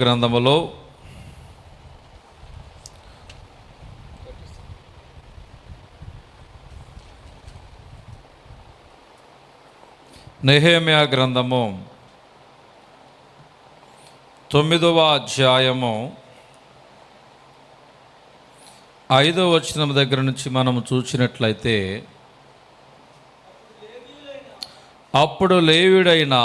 గ్రంథములో నెహెమ్యా గ్రంథము 9వ అధ్యాయము 5వ వచనం దగ్గర నుంచి మనము చూసినట్లయితే, అప్పుడు లేవీయుడైన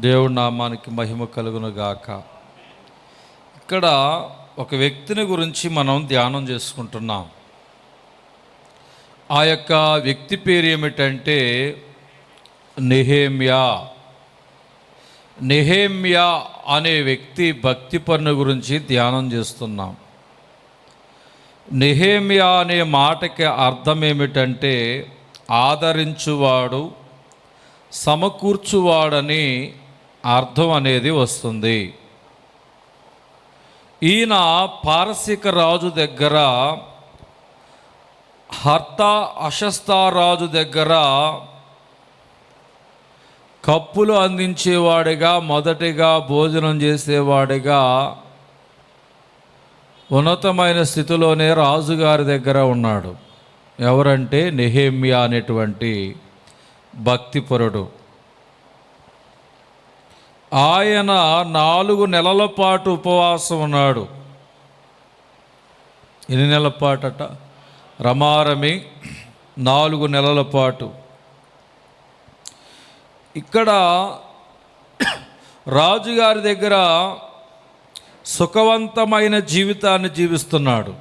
దేవుడి నామానికి మహిమ కలుగును గాక. ఇక్కడ ఒక వ్యక్తిని గురించి మనం ధ్యానం చేసుకుంటున్నాం. ఆ యొక్క వ్యక్తి పేరు ఏమిటంటే నెహెమ్యా. నెహెమ్యా అనే వ్యక్తి భక్తి పన్ను గురించి ధ్యానం చేస్తున్నాం. నెహెమ్యా అనే మాటకి అర్థం ఏమిటంటే ఆదరించువాడు, సమకూర్చువాడని అర్థం అనేది వస్తుంది. ఈయన పారసీక రాజు దగ్గర, అషస్తా రాజు దగ్గర కప్పులు అందించేవాడిగా, మొదటిగా భోజనం చేసేవాడిగా, ఉన్నతమైన స్థితిలోనే రాజుగారి దగ్గర ఉన్నాడు. ఎవరంటే నెహెమ్యా అనేటువంటి భక్తిపరుడు. ఆయన 4 నెలల పాటు ఉపవాసం ఉన్నాడు. ఎన్ని నెలల పాటట? రమారమి 4 నెలల పాటు. ఇక్కడ రాజుగారి దగ్గర సుఖవంతమైన జీవితాన్ని జీవిస్తున్నాడు.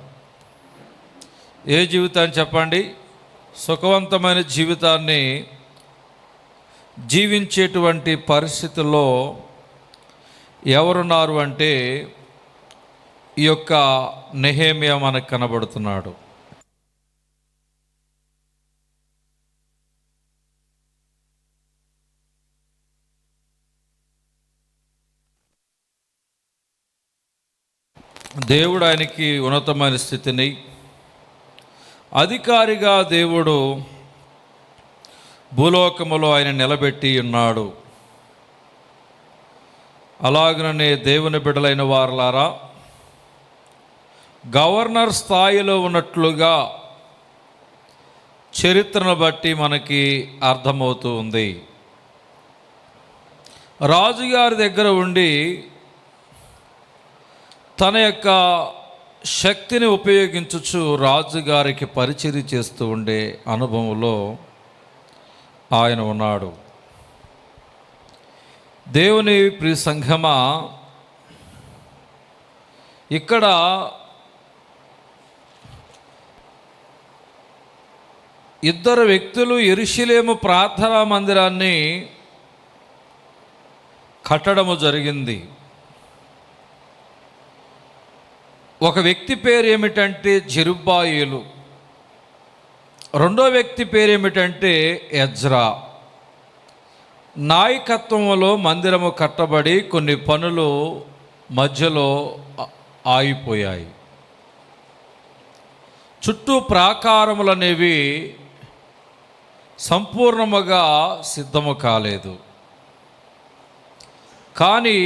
ఏ జీవితాన్ని చెప్పండి? సుఖవంతమైన జీవితాన్ని జీవించేటువంటి పరిస్థితుల్లో ఎవరున్నారు అంటే ఈ యొక్క నెహెమ్యా మనకు కనబడుతున్నాడు. దేవుడు ఆయనకి ఉన్నతమైన స్థితిని, అధికారిగా దేవుడు భూలోకములో ఆయన నిలబెట్టి ఉన్నాడు. అలాగనే దేవుని బిడ్డలైన వారలారా, గవర్నర్ స్థాయిలో ఉన్నట్లుగా చరిత్రను బట్టి మనకి అర్థమవుతూ ఉంది. రాజుగారి దగ్గర ఉండి తన యొక్క శక్తిని ఉపయోగించుచు రాజుగారికి పరిచర్య చేస్తూ ఉండే అనుభవంలో ఆయన ఉన్నాడు. దేవుని ప్రియ సంఘమా, ఇక్కడ ఇద్దరు వ్యక్తులు యెరూషలేము ప్రార్థనా మందిరాన్ని కట్టడము జరిగింది. ఒక వ్యక్తి పేరు ఏమిటంటే జెరుబ్బాయేలు, రెండో వ్యక్తి పేరు ఏమిటంటే ఎజ్రా. నాయకత్వంలో మందిరము కట్టబడి కొన్ని పనులు మధ్యలో ఆగిపోయాయి. చుట్టూ ప్రాకారములు అనేవి సంపూర్ణముగా సిద్ధము కాలేదు. కానీ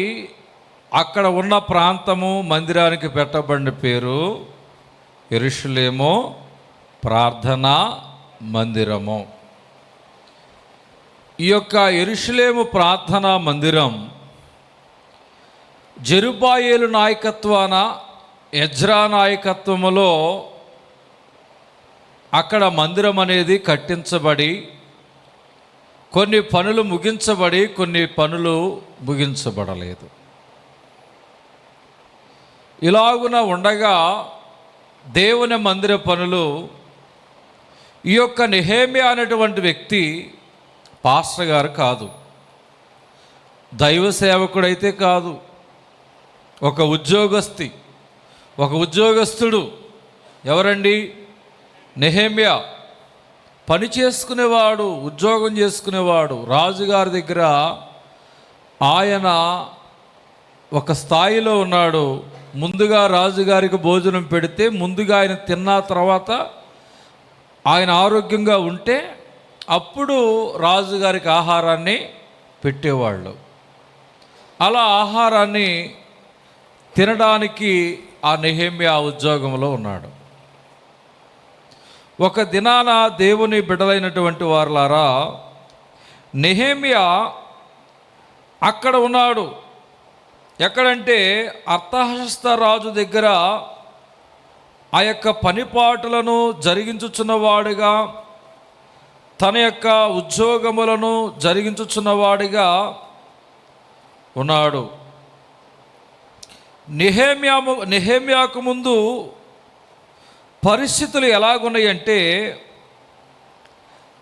అక్కడ ఉన్న ప్రాంతము, మందిరానికి పెట్టబడిన పేరు యెరూషలేము ప్రార్థనా మందిరము. ఈ యొక్క యెరూషలేము ప్రార్థనా మందిరం జెరుబ్బాయేలు నాయకత్వాన, ఎజ్రా నాయకత్వములో అక్కడ మందిరం అనేది కట్టించబడి, కొన్ని పనులు ముగించబడి, కొన్ని పనులు ముగించబడలేదు. ఇలాగున ఉండగా దేవుని మందిర పనులు ఈ యొక్క నెహెమ్యా అనేటువంటి వ్యక్తి పాస్టర్ గారు కాదు, దైవ సేవకుడైతే కాదు, ఒక ఉద్యోగస్తుడు. ఎవరండి? నెహెమ్యా. పని చేసుకునేవాడు, ఉద్యోగం చేసుకునేవాడు. రాజుగారి దగ్గర ఆయన ఒక స్థాయిలో ఉన్నాడు. ముందుగా రాజుగారికి భోజనం పెడితే ముందుగా ఆయన తిన్న తర్వాత ఆయన ఆరోగ్యంగా ఉంటే అప్పుడు రాజుగారికి ఆహారాన్ని పెట్టేవాళ్ళు. అలా ఆహారాన్ని తినడానికి ఆ నెహెమ్యా ఉద్యోగంలో ఉన్నాడు. ఒక దినాన దేవుని బిడ్డలైనటువంటి వారులారా, నెహెమ్యా అక్కడ ఉన్నాడు. ఎక్కడంటే అర్తహషస్త రాజు దగ్గర ఆ యొక్క పనిపాటులను జరిగించుచున్నవాడిగా, తన యొక్క ఉద్యోగములను జరిగించుచున్నవాడిగా ఉన్నాడు. నెహెమ్యాకు ముందు పరిస్థితులు ఎలాగున్నాయంటే,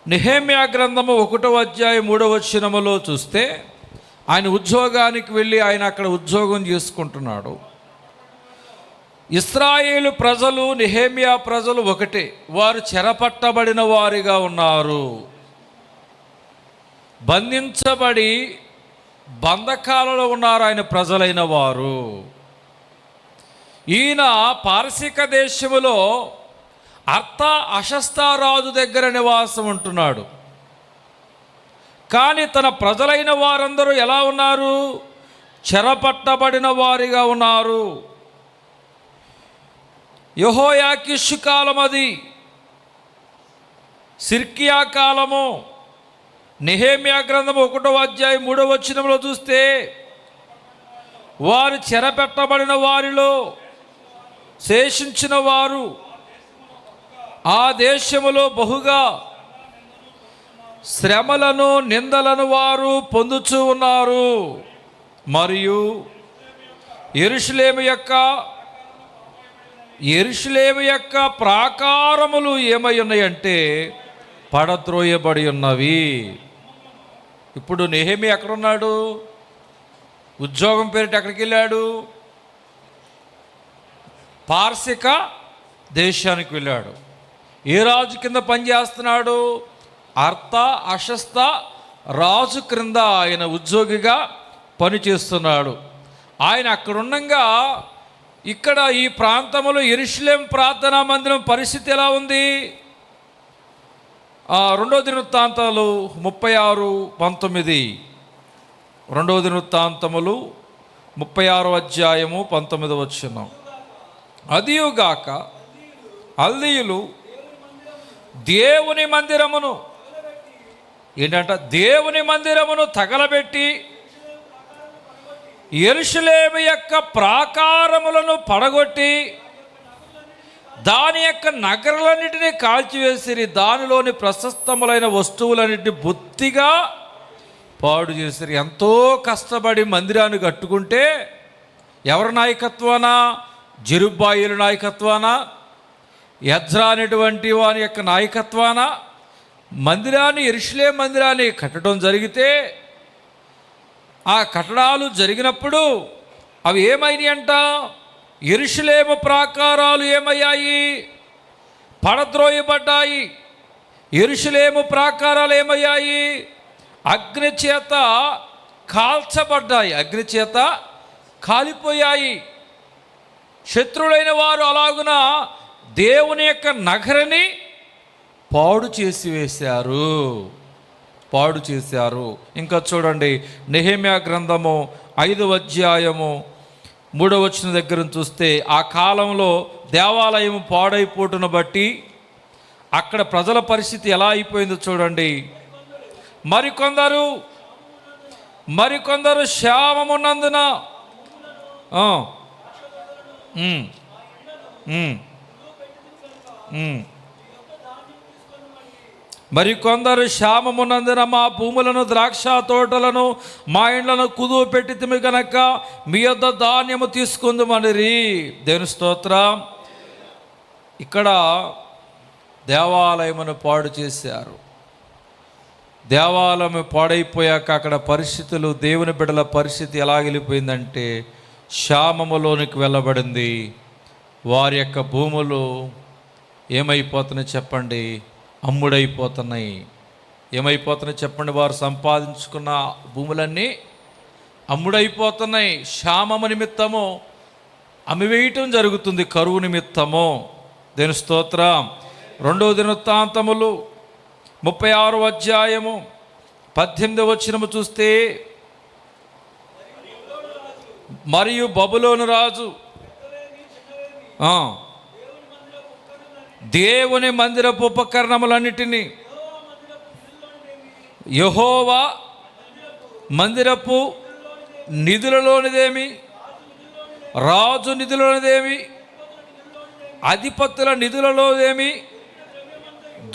నెహెమ్యా గ్రంథము 1వ అధ్యాయం 3వ వచనములో చూస్తే ఆయన ఉద్యోగానికి వెళ్ళి ఆయన అక్కడ ఉద్యోగం చేసుకుంటున్నాడు. ఇశ్రాయేలు ప్రజలు నెహెమ్యా ప్రజలు ఒకటే, వారు చెరపట్టబడిన వారిగా ఉన్నారు. బంధించబడి బంధకాలలో ఉన్నారు ఆయన ప్రజలైన వారు. ఈయన పారసీక దేశములో అర్తహషస్త దగ్గర నివాసం ఉంటున్నాడు. కానీ తన ప్రజలైన వారందరూ ఎలా ఉన్నారు? చెరపట్టబడిన వారిగా ఉన్నారు. యెహోయాకీషు కాలం, అది సిర్కియా కాలము. నెహెమ్యా గ్రంథం 1వ అధ్యాయం 3వ వచనంలో చూస్తే వారు చెరపెట్టబడిన వారిలో శేషించిన వారు ఆ దేశములో బహుగా శ్రమలను నిందలను వారు పొందుచూ ఉన్నారు. మరియు యెరూషలేము యొక్క ప్రాకారములు ఏమై ఉన్నాయంటే పడద్రోయబడి ఉన్నవి. ఇప్పుడు నెహెమ్యా ఎక్కడున్నాడు? ఉద్యోగం పేరిట ఎక్కడికి వెళ్ళాడు? పార్సిక దేశానికి వెళ్ళాడు. ఏ రాజు కింద పనిచేస్తున్నాడు? అర్తహషస్త రాజు క్రింద ఆయన ఉద్యోగిగా పనిచేస్తున్నాడు. ఆయన అక్కడుండగా ఇక్కడ ఈ ప్రాంతంలో యెరూషలేము ప్రార్థనా మందిరం పరిస్థితి ఎలా ఉంది? 2వ దినవృత్తాంతాలు 36:19. 2వ దినవృత్తాంతములు 36వ అధ్యాయము 19వ వచనం. అదియుగాక కల్దీయులు దేవుని మందిరమును ఏంటంట? దేవుని మందిరమును తగలబెట్టి యెరూషలేము యొక్క ప్రాకారములను పడగొట్టి దాని యొక్క నగరాలన్నిటినీ కాల్చివేసిరి. దానిలోని ప్రశస్తములైన వస్తువులన్నిటిని బొత్తిగా పాడు చేసిరి. ఎంతో కష్టపడి మందిరాన్ని కట్టుకుంటే ఎవరి నాయకత్వాన? జెరుబ్బాయేలు నాయకత్వాన, ఎజ్రా అనేటువంటి వాని యొక్క నాయకత్వాన మందిరాన్ని, యెరూషలేము మందిరాన్ని కట్టడం జరిగితే ఆ కట్టడాలు జరిగినప్పుడు అవి ఏమైనాయి అంట? యెరూషలేము ప్రాకారాలు ఏమయ్యాయి? పడద్రోయబడ్డాయి. యెరూషలేము ప్రాకారాలు ఏమయ్యాయి? అగ్ని చేత కాల్చబడ్డాయి, అగ్ని చేత కాలిపోయాయి. శత్రువులైన వారు అలాగున దేవుని యొక్క నగరిని పాడు చేశారు. ఇంకా చూడండి, నెహెమ్యా గ్రంథము 5వ అధ్యాయము 3వ వచనం దగ్గర చూస్తే ఆ కాలంలో దేవాలయం పాడైపోటును బట్టి అక్కడ ప్రజల పరిస్థితి ఎలా అయిపోయిందో చూడండి. మరికొందరు క్షామమున్నందున మరికొందరు క్షామమున్నందున మా భూములను, ద్రాక్ష తోటలను, మా ఇండ్లను కుదువ పెట్టితిమి గనక మీ యొద్ద ధాన్యము తీసుకుందుమనిరి. దేవుని స్తోత్రం. ఇక్కడ దేవాలయమును పాడు చేశారు. దేవాలయం పాడైపోయాక అక్కడ పరిస్థితులు, దేవుని బిడ్డల పరిస్థితి ఎలా వెళ్ళిపోయిందంటే క్షామములోనికి వెళ్ళబడింది. వారి యొక్క భూములు ఏమైపోతున్నాయి చెప్పండి? అమ్ముడైపోతున్నాయి. ఏమైపోతున్నాయి చెప్పండి? వారు సంపాదించుకున్న భూములన్నీ అమ్ముడైపోతున్నాయి. క్షామము నిమిత్తము అమ్మివేయటం జరుగుతుంది, కరువు నిమిత్తము. దేని స్తోత్రం. 2 దినవృత్తాంతములు 36వ అధ్యాయము 18వ వచనము చూస్తే, మరియు బబులోను రాజు దేవుని మందిరపు ఉపకరణములన్నిటినీ, యెహోవా మందిరపు నిధులలోనిదేమి, రాజు నిధులలోనిదేమి, అధిపతుల నిధులలోదేమి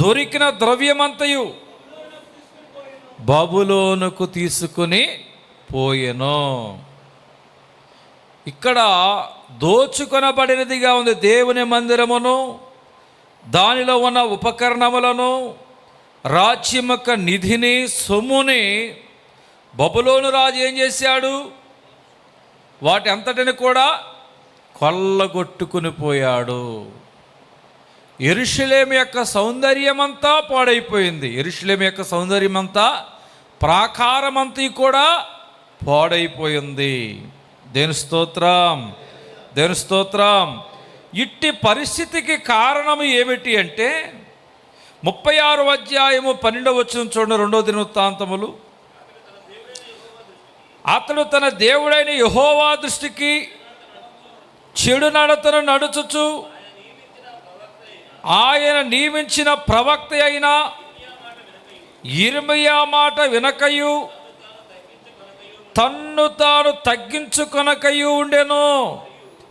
దొరికిన ద్రవ్యమంతయు బబులోనుకు తీసుకుని పోయెను. ఇక్కడ దోచుకొనబడినదిగా ఉంది దేవుని మందిరమును, దానిలో ఉన్న ఉపకరణములను, రాజ్యం యొక్క నిధిని, సొమ్ముని బబులోను రాజు ఏం చేశాడు? వాటి అంతటిని కూడా కొల్లగొట్టుకుని పోయాడు. యెరూషలేము యొక్క సౌందర్యమంతా పాడైపోయింది. యెరూషలేము యొక్క సౌందర్యమంతా, ప్రాకారమంతా కూడా పాడైపోయింది. దేని స్తోత్రం, దేని స్తోత్రం. ఇట్టి పరిస్థితికి కారణం ఏమిటి అంటే 36వ అధ్యాయము 12వ వచనం చూడండి. 2 దినవృత్తాంతములు. అతడు తన దేవుడైన యెహోవా దృష్టికి చెడు నడతను నడుచుచు ఆయన నియమించిన ప్రవక్త అయిన యిర్మీయా మాట వినకయు తన్ను తాను తగ్గించుకొనకయు ఉండెను.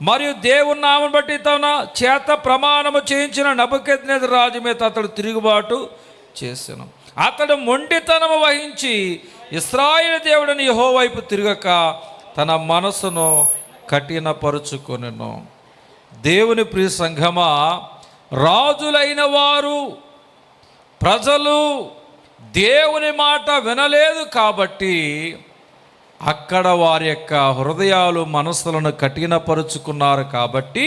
మరియు దేవుని నామమును బట్టి తన చేత ప్రమాణము చేయించిన నెబుకద్నెజరు రాజు మీద అతడు తిరుగుబాటు చేసెను. అతడు మొండితనము వహించి ఇశ్రాయేలు దేవుడిని యెహోవా వైపు తిరగక తన మనసును కఠినపరుచుకొనెను. దేవుని ప్రియ సంఘమా, రాజులైన వారు, ప్రజలు దేవుని మాట వినలేదు కాబట్టి అక్కడ వారి యొక్క హృదయాలు, మనసులను కఠినపరుచుకున్నారు కాబట్టి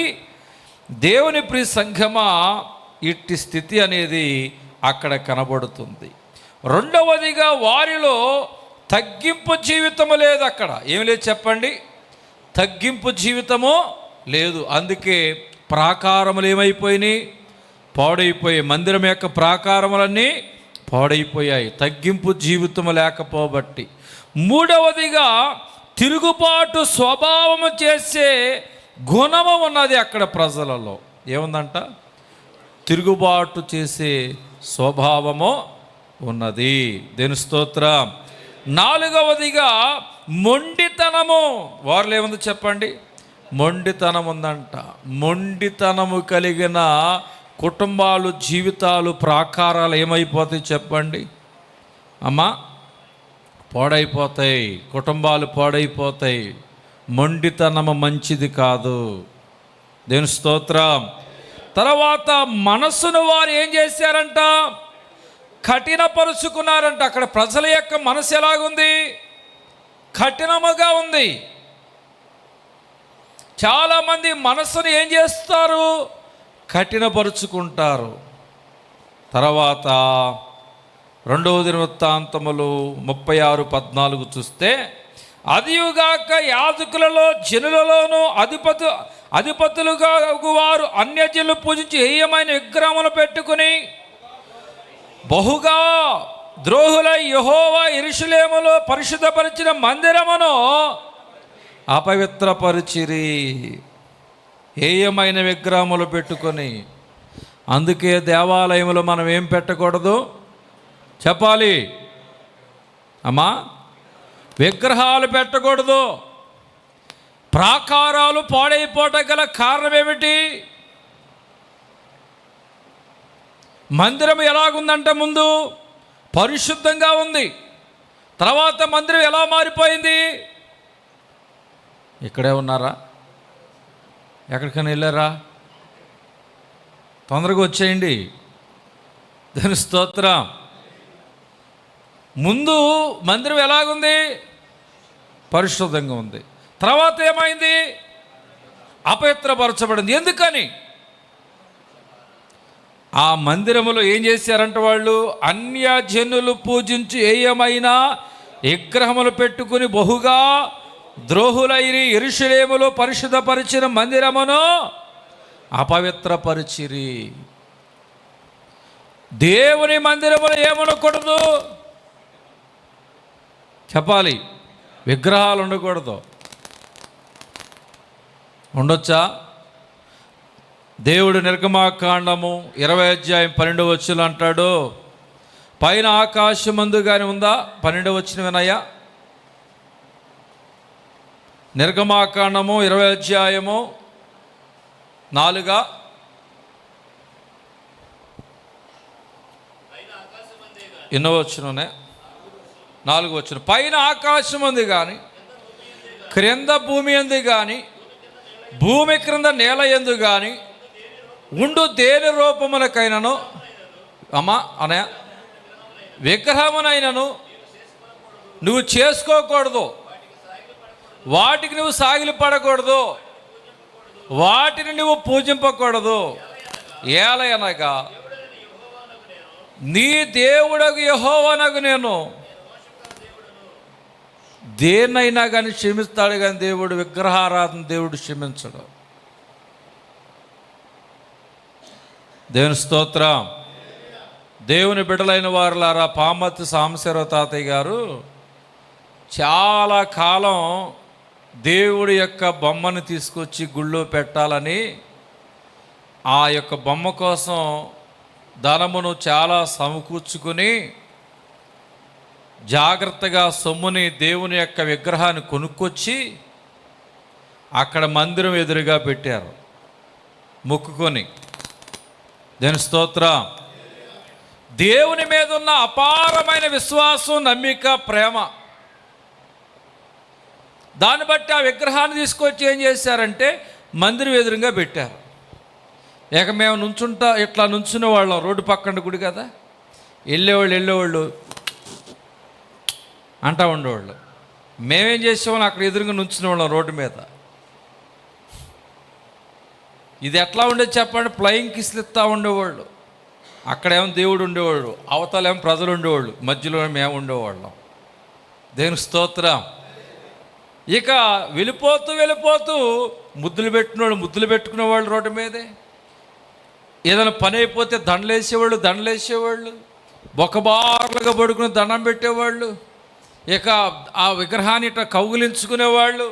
దేవుని ప్రియ సంఘమా, ఇట్టి స్థితి అనేది అక్కడ కనబడుతుంది. రెండవదిగా వారిలో తగ్గింపు జీవితము లేదు. అక్కడ ఏమి లేదు చెప్పండి? తగ్గింపు జీవితము లేదు. అందుకే ప్రాకారములు ఏమైపోయినాయి? పాడైపోయాయి. మందిరం యొక్క ప్రాకారములన్నీ పాడైపోయాయి, తగ్గింపు జీవితము లేకపోబట్టి. మూడవదిగా తిరుగుబాటు స్వభావము చేసే గుణము ఉన్నది అక్కడ ప్రజలలో. ఏముందంట? తిరుగుబాటు చేసే స్వభావము ఉన్నది. దేని స్తోత్రం. నాలుగవదిగా మొండితనము. వారిలో ఏముంది చెప్పండి? మొండితనం ఉందంట. మొండితనము కలిగిన కుటుంబాలు, జీవితాలు, ప్రాకారాలు ఏమైపోతాయి చెప్పండి అమ్మా? పాడైపోతాయి. కుటుంబాలు పాడైపోతాయి. మొండితనము మంచిది కాదు. దేని స్తోత్రం. తర్వాత మనస్సును వారు ఏం చేశారంట? కఠినపరుచుకున్నారంట. అక్కడ ప్రజల యొక్క మనసు ఎలాగుంది? కఠినముగా ఉంది. చాలామంది మనస్సును ఏం చేస్తారు? కఠినపరుచుకుంటారు. తర్వాత 2 దినవృత్తాంతములు 36:14 చూస్తే, అదియుగాక యాజకులలో జనులలోనూ అధిపతులుగా వారు అన్యజనులు పూజించి హేయమైన విగ్రహములు పెట్టుకుని బహుగా ద్రోహులై యెహోవా యెరూషలేములో పరిశుద్ధపరిచిన మందిరమును అపవిత్రపరిచిరి. హేయమైన విగ్రహములు పెట్టుకొని. అందుకే దేవాలయంలో మనం ఏం పెట్టకూడదు చెప్పాలి అమ్మా? విగ్రహాలు పెట్టకూడదు. ప్రాకారాలు పాడైపోవటం గల కారణం ఏమిటి? మందిరం ఎలాగుందంటే ముందు పరిశుద్ధంగా ఉంది. తర్వాత మందిరం ఎలా మారిపోయింది? ఇక్కడే ఉన్నారా? ఎక్కడికైనా వెళ్ళారా? తొందరగా వచ్చేయండి. దాని స్తోత్రం. ముందు మందిరం ఎలాగుంది? పరిశుద్ధంగా ఉంది. తర్వాత ఏమైంది? అపవిత్రపరచబడింది. ఎందుకని? ఆ మందిరములో ఏం చేశారంట వాళ్ళు? అన్యజనులు పూజించి ఏయమైన విగ్రహములు పెట్టుకుని బహుగా ద్రోహులైరి యెరూషలేములో పరిశుద్ధపరిచిన మందిరమును అపవిత్రపరిచిరి. దేవుని మందిరములో ఏమనకూడదు చెప్పాలి? విగ్రహాలు ఉండకూడదు. ఉండొచ్చా? దేవుడు నిర్గమాకాండము 20:12 అంటాడు, పైన ఆకాశమందు కానీ ఉందా? 12 వినయ్యా. నిర్గమాకాండము 20:4 ఎన్నో వచ్చునే 4 పైన ఆకాశం ఉంది కానీ క్రింద భూమి ఎందు కానీ భూమి క్రింద నేల ఎందు కానీ ఉండు దేని రూపమునకైనను అమ్మా అనయ విగ్రహమునైనను నువ్వు చేసుకోకూడదు, వాటికి నువ్వు సాగిలి పడకూడదు, వాటిని నువ్వు పూజింపకూడదు. ఏలయనగా నీ దేవుడగు యెహోవానగు నేను. దేన్నైనా కానీ క్షమిస్తాడు కానీ దేవుడు విగ్రహారాధన దేవుడు క్షమించడు. దేవుని స్తోత్రం. దేవుని బిడ్డలైన వారులారా, పామర్తి సాంబశివరావు తాతయ్య గారు చాలా కాలం దేవుడి యొక్క బొమ్మను తీసుకొచ్చి గుళ్ళో పెట్టాలని ఆ యొక్క బొమ్మ కోసం ధనమును చాలా సమకూర్చుకుని జాగ్రత్తగా సొమ్ముని దేవుని యొక్క విగ్రహాన్ని కొనుక్కొచ్చి అక్కడ మందిరం ఎదురుగా పెట్టారు మొక్కుకొని. దేవుని స్తోత్రం. దేవుని మీద ఉన్న అపారమైన విశ్వాసం, నమ్మిక, ప్రేమ, దాన్ని బట్టి ఆ విగ్రహాన్ని తీసుకొచ్చి ఏం చేశారంటే మందిరం ఎదురుగా పెట్టారు. ఇక మేము నుంచుంటా ఇట్లా నుంచునే వాళ్ళం, రోడ్డు పక్కన గుడి కదా, వెళ్ళేవాళ్ళు అంటూ ఉండేవాళ్ళు. మేమేం చేసేవాళ్ళం, అక్కడ ఎదురుగా నుంచునే వాళ్ళం రోడ్డు మీద. ఇది ఎట్లా ఉండేది చెప్పండి? ఫ్లయింగ్ కిస్లు ఇస్తూ ఉండేవాళ్ళు. అక్కడేమో దేవుడు ఉండేవాడు, అవతలేమో ప్రజలు ఉండేవాళ్ళు, మధ్యలో మేము ఉండేవాళ్ళం. దేవుని స్తోత్రం. ఇక వెళ్ళిపోతూ ముద్దులు ముద్దులు పెట్టుకునేవాళ్ళు రోడ్డు మీదే. ఏదైనా పని అయిపోతే దండలేసేవాళ్ళు, బొక్కబార్లుగా పడుకుని దండం పెట్టేవాళ్ళు. ఇక ఆ విగ్రహాన్ని ఇట్లా కౌగులించుకునేవాళ్ళు,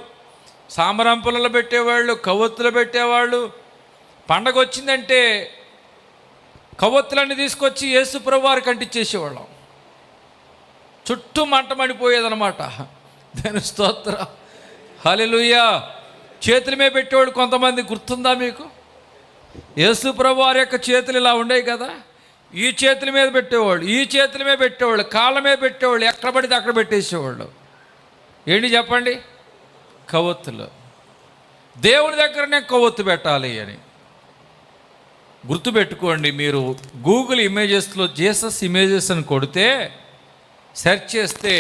సాంబ్రాంపులలో పెట్టేవాళ్ళు, కవ్వొత్తులు పెట్టేవాళ్ళు. పండగ వచ్చిందంటే కవ్వొత్తులన్నీ తీసుకొచ్చి యేసు ప్రభువు వారికి అంటించేసేవాళ్ళం. చుట్టూ మంట మండిపోయేదన్నమాట. దేవుని స్తోత్రం. హల్లెలూయా. చేతుల మీద పెట్టేవాళ్ళు కొంతమంది, గుర్తుందా మీకు? యేసు ప్రభువు వారి యొక్క చేతులు ఇలా ఉండేవి కదా, ఈ చేతుల మీద పెట్టేవాళ్ళు, ఈ చేతుల మీద పెట్టేవాళ్ళు, కాళ్ళ మీద పెట్టేవాళ్ళు, ఎక్కడ పడితే అక్కడ పెట్టేసేవాళ్ళు. ఏంటి చెప్పండి? కవ్వొత్తులు. దేవుని దగ్గరనే కొవ్వొత్తు పెట్టాలి అని గుర్తుపెట్టుకోండి. మీరు గూగుల్ ఇమేజెస్లో జీసస్ ఇమేజెస్ అని కొడితే, సెర్చ్ చేస్తే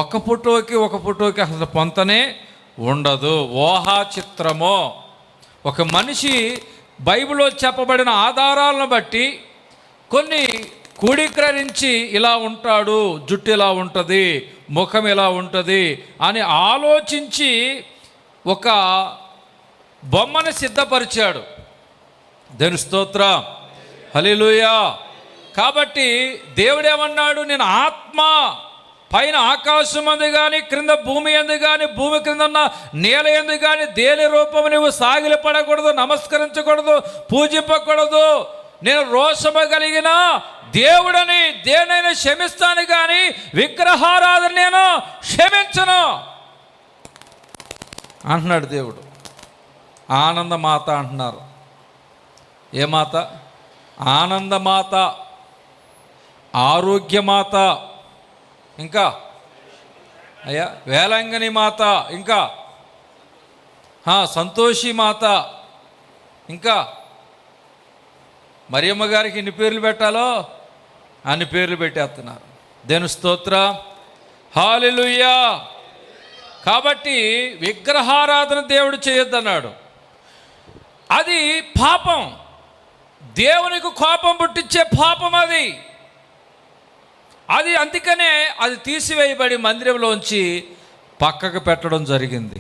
ఒక ఫోటోకి అసలు పొంతనే ఉండదు. ఊహా చిత్రమో. ఒక మనిషి బైబిల్లో చెప్పబడిన ఆధారాలను బట్టి కొన్ని కూడీకరించి ఇలా ఉంటాడు, జుట్టు ఇలా ఉంటుంది, ముఖం ఇలా ఉంటుంది అని ఆలోచించి ఒక బొమ్మను సిద్ధపరిచాడు. దేవుని స్తోత్రం. హల్లెలూయా. కాబట్టి దేవుడేమన్నాడు? నేను ఆత్మ, పైన ఆకాశం అందు కానీ క్రింద భూమి అందు కానీ భూమి క్రింద ఉన్న నేల ఎందు కానీ దేని రూపము నువ్వు సాగిలి పడకూడదు, నమస్కరించకూడదు, పూజింపకూడదు. నేను రోషము కలిగిన దేవుడని దేనైనా క్షమిస్తాను కానీ విగ్రహారాధన నేను క్షమించను అంటున్నాడు దేవుడు. ఆనందమాత అంటున్నారు. ఏ మాత? ఆనందమాత, ఆరోగ్యమాత, ఇంకా అయ్యా వేలంగని మాత, ఇంకా సంతోషి మాత, ఇంకా మరియమ్మ గారికి ఎన్ని పేర్లు పెట్టాలో అన్ని పేర్లు పెట్టేస్తున్నారు. దేవుని స్తోత్రం. హల్లెలూయా. కాబట్టి విగ్రహారాధన దేవుడు చేయొద్దన్నాడు. అది పాపం. దేవునికి కోపం పుట్టించే పాపం అది అందుకనే అది తీసివేయబడి మందిరంలోంచి పక్కకు పెట్టడం జరిగింది.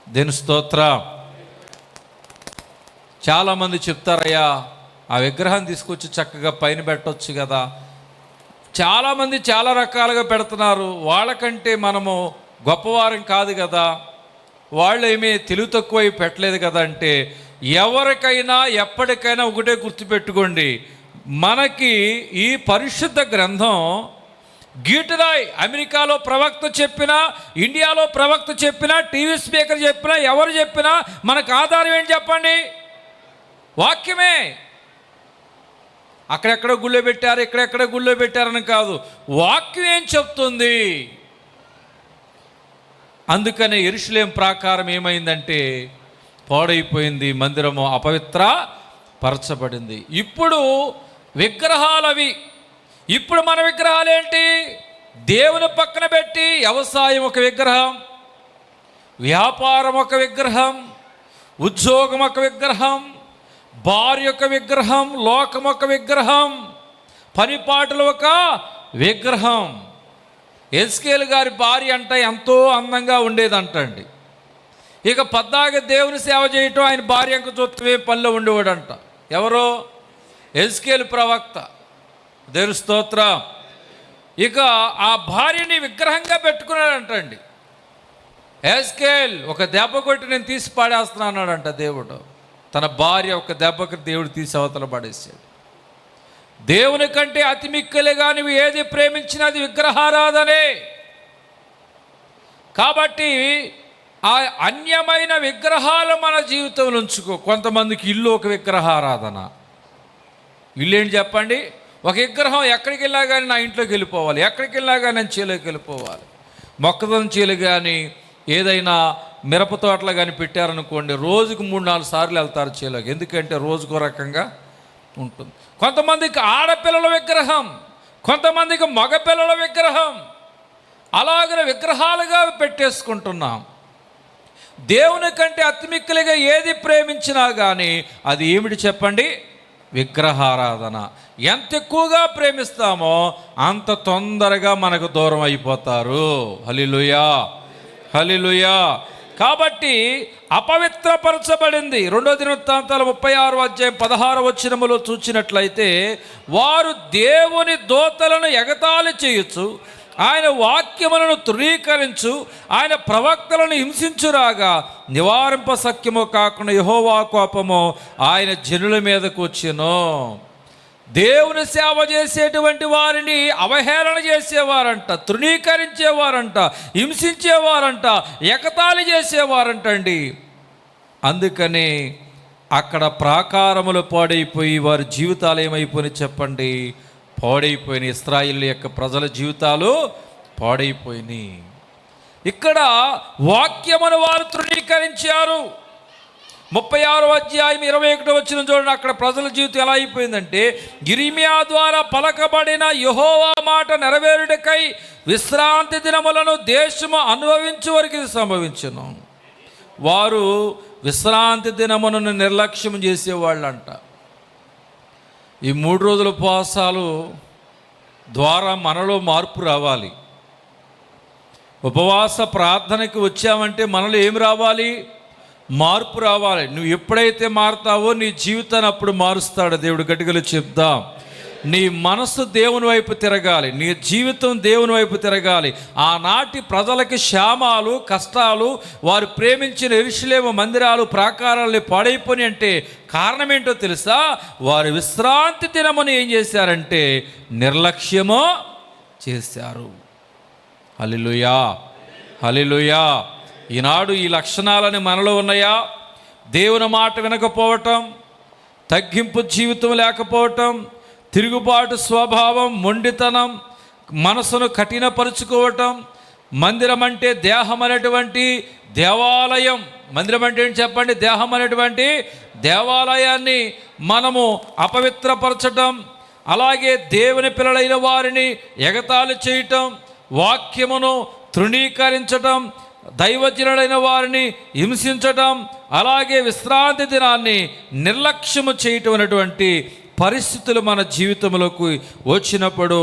దేని స్తోత్రం. చాలామంది చెప్తారయ్యా, ఆ విగ్రహం తీసుకొచ్చి చక్కగా పైన పెట్టవచ్చు కదా. చాలామంది చాలా రకాలుగా పెడుతున్నారు. వాళ్ళకంటే మనము గొప్పవారం కాదు కదా, వాళ్ళు ఏమీ తెలివి తక్కువై పెట్టలేదు కదా అంటే, ఎవరికైనా ఎప్పటికైనా ఒకటే గుర్తుపెట్టుకోండి, మనకి ఈ పరిశుద్ధ గ్రంథం గీటురాయ్. అమెరికాలో ప్రవక్త చెప్పినా, ఇండియాలో ప్రవక్త చెప్పినా, టీవీ స్పీకర్ చెప్పినా, ఎవరు చెప్పినా మనకు ఆధారం ఏంటి చెప్పండి? వాక్యమే. అక్కడెక్కడ గుళ్ళో పెట్టారు, ఇక్కడెక్కడ గుళ్ళో పెట్టారని కాదు, వాక్యం ఏం చెప్తుంది. అందుకనే యెరూషలేము ప్రాకారం ఏమైందంటే పాడైపోయింది, మందిరము అపవిత్ర పరచబడింది. ఇప్పుడు విగ్రహాలవి. ఇప్పుడు మన విగ్రహాలు ఏంటి? దేవుని పక్కన పెట్టి వ్యవసాయం ఒక విగ్రహం, వ్యాపారం ఒక విగ్రహం, ఉద్యోగం ఒక విగ్రహం, భార్య ఒక విగ్రహం, లోకం ఒక విగ్రహం, పనిపాటలు ఒక విగ్రహం. ఎస్కేల్ గారి భార్య అంట ఎంతో అందంగా ఉండేదంటండి. ఇక పద్దాక దేవుని సేవ చేయటం ఆయన భార్య అంక చూస్తే పనిలో ఉండేవాడంట. ఎవరో? ఎస్కేల్ ప్రవక్త. దేవుని స్తోత్రం. ఇక ఆ భార్యని విగ్రహంగా పెట్టుకున్నాడంటండి. ఎస్కేల్ ఒక దెబ్బ కొట్టి నేను తీసి పాడేస్తున్నాడంట దేవుడు. తన భార్య ఒక దెబ్బకి దేవుడు తీసి అవతల పడేసాడు. దేవుని కంటే అతి మిక్కిలిగా నువ్వు ఏది ప్రేమించినా అది విగ్రహారాధనే. కాబట్టి ఆ అన్యమైన విగ్రహాలు మన జీవితంలో ఉంచుకో. కొంతమందికి ఇల్లు ఒక విగ్రహారాధన. ఇల్లు ఏంటి చెప్పండి? ఒక విగ్రహం. ఎక్కడికి వెళ్ళా కానీ నా ఇంట్లోకి వెళ్ళిపోవాలి, ఎక్కడికి వెళ్ళా కానీ నేను చేలోకి వెళ్ళిపోవాలి. మొక్కజొన్న చేలు కానీ ఏదైనా మిరప తోటలు కానీ పెట్టారనుకోండి, రోజుకు 3-4 సార్లు వెళ్తారు చేలోకి. ఎందుకంటే రోజుకో రకంగా ఉంటుంది. కొంతమందికి ఆడపిల్లల విగ్రహం, కొంతమందికి మగపిల్లల విగ్రహం. అలాగే విగ్రహాలుగా పెట్టేసుకుంటున్నాం. దేవుని కంటే అతిమిక్కులుగా ఏది ప్రేమించినా కానీ అది ఏమిటి చెప్పండి? విగ్రహారాధన. ఎంత ఎక్కువగా ప్రేమిస్తామో అంత తొందరగా మనకు దూరం అయిపోతారు. హల్లెలూయా, హల్లెలూయా. కాబట్టి అపవిత్రపరచబడింది. 2 దినవృత్తాంతాలు 36:16 చూసినట్లయితే, వారు దేవుని దూతలను ఎగతాళి చేయొచ్చు, ఆయన వాక్యములను తృణీకరించు, ఆయన ప్రవక్తలను హింసించురాగా నివారింప సఖ్యము కాకుండా యెహోవా కోపము ఆయన జనుల మీదకు వచ్చెను. దేవుని సేవ చేసేటువంటి వారిని అవహేళన చేసేవారంట, తృణీకరించేవారంట, హింసించేవారంట, ఎగతాళి చేసేవారంటండి. అందుకని అక్కడ ప్రాకారములు పాడైపోయి వారి జీవితాలు ఏమైపోయినాయి చెప్పండి? పాడైపోయినాయి. ఇశ్రాయేలు యొక్క ప్రజల జీవితాలు పాడైపోయినాయి. ఇక్కడ వాక్యమును వారు తృణీకరించారు. 36:21 చూడండి. అక్కడ ప్రజల జీవితం ఎలా అయిపోయిందంటే, యిర్మీయా ద్వారా పలకబడిన యెహోవా మాట నెరవేరుటకై విశ్రాంతి దినములను దేశము అనుభవించే వరకు ఇది సంభవించును. వారు విశ్రాంతి దినములను నిర్లక్ష్యం చేసేవాళ్ళంట. ఈ 3 రోజుల ఉపవాసాలు ద్వారా మనలో మార్పు రావాలి. ఉపవాస ప్రార్థనకి వచ్చామంటే మనలో ఏం రావాలి? మార్పు రావాలి. నువ్వు ఎప్పుడైతే మారుతావో నీ జీవితాన్ని అప్పుడు మారుస్తాడు దేవుడు. గట్టిగా చెప్దాం. నీ మనసు దేవుని వైపు తిరగాలి, నీ జీవితం దేవుని వైపు తిరగాలి. ఆనాటి ప్రజలకి క్షామాలు, కష్టాలు, వారు ప్రేమించిన యెరూషలేము మందిరాలు, ప్రాకారాలు పాడైపోయి అంటే కారణం ఏంటో తెలుసా? వారు విశ్రాంతి దినమును ఏం చేశారంటే నిర్లక్ష్యము చేశారు. హల్లెలూయా, హల్లెలూయా. ఈనాడు ఈ లక్షణాలని మనలో ఉన్నాయా? దేవుని మాట వినకపోవటం, తగ్గింపు జీవితం లేకపోవటం, తిరుగుబాటు స్వభావం, మొండితనం, మనసును కఠినపరుచుకోవటం. మందిరం అంటే దేహం అనేటువంటి దేవాలయం. మందిరం అంటే ఏంటి చెప్పండి? దేహం అనేటువంటి దేవాలయాన్ని మనము అపవిత్రపరచటం, అలాగే దేవుని పిల్లలైన వారిని ఎగతాళి చేయటం, వాక్యమును తృణీకరించటం, దైవజనులైన వారిని హింసించటం, అలాగే విశ్రాంతి దినాన్ని నిర్లక్ష్యము చేయటం అనేటువంటి పరిస్థితులు మన జీవితంలోకి వచ్చినప్పుడు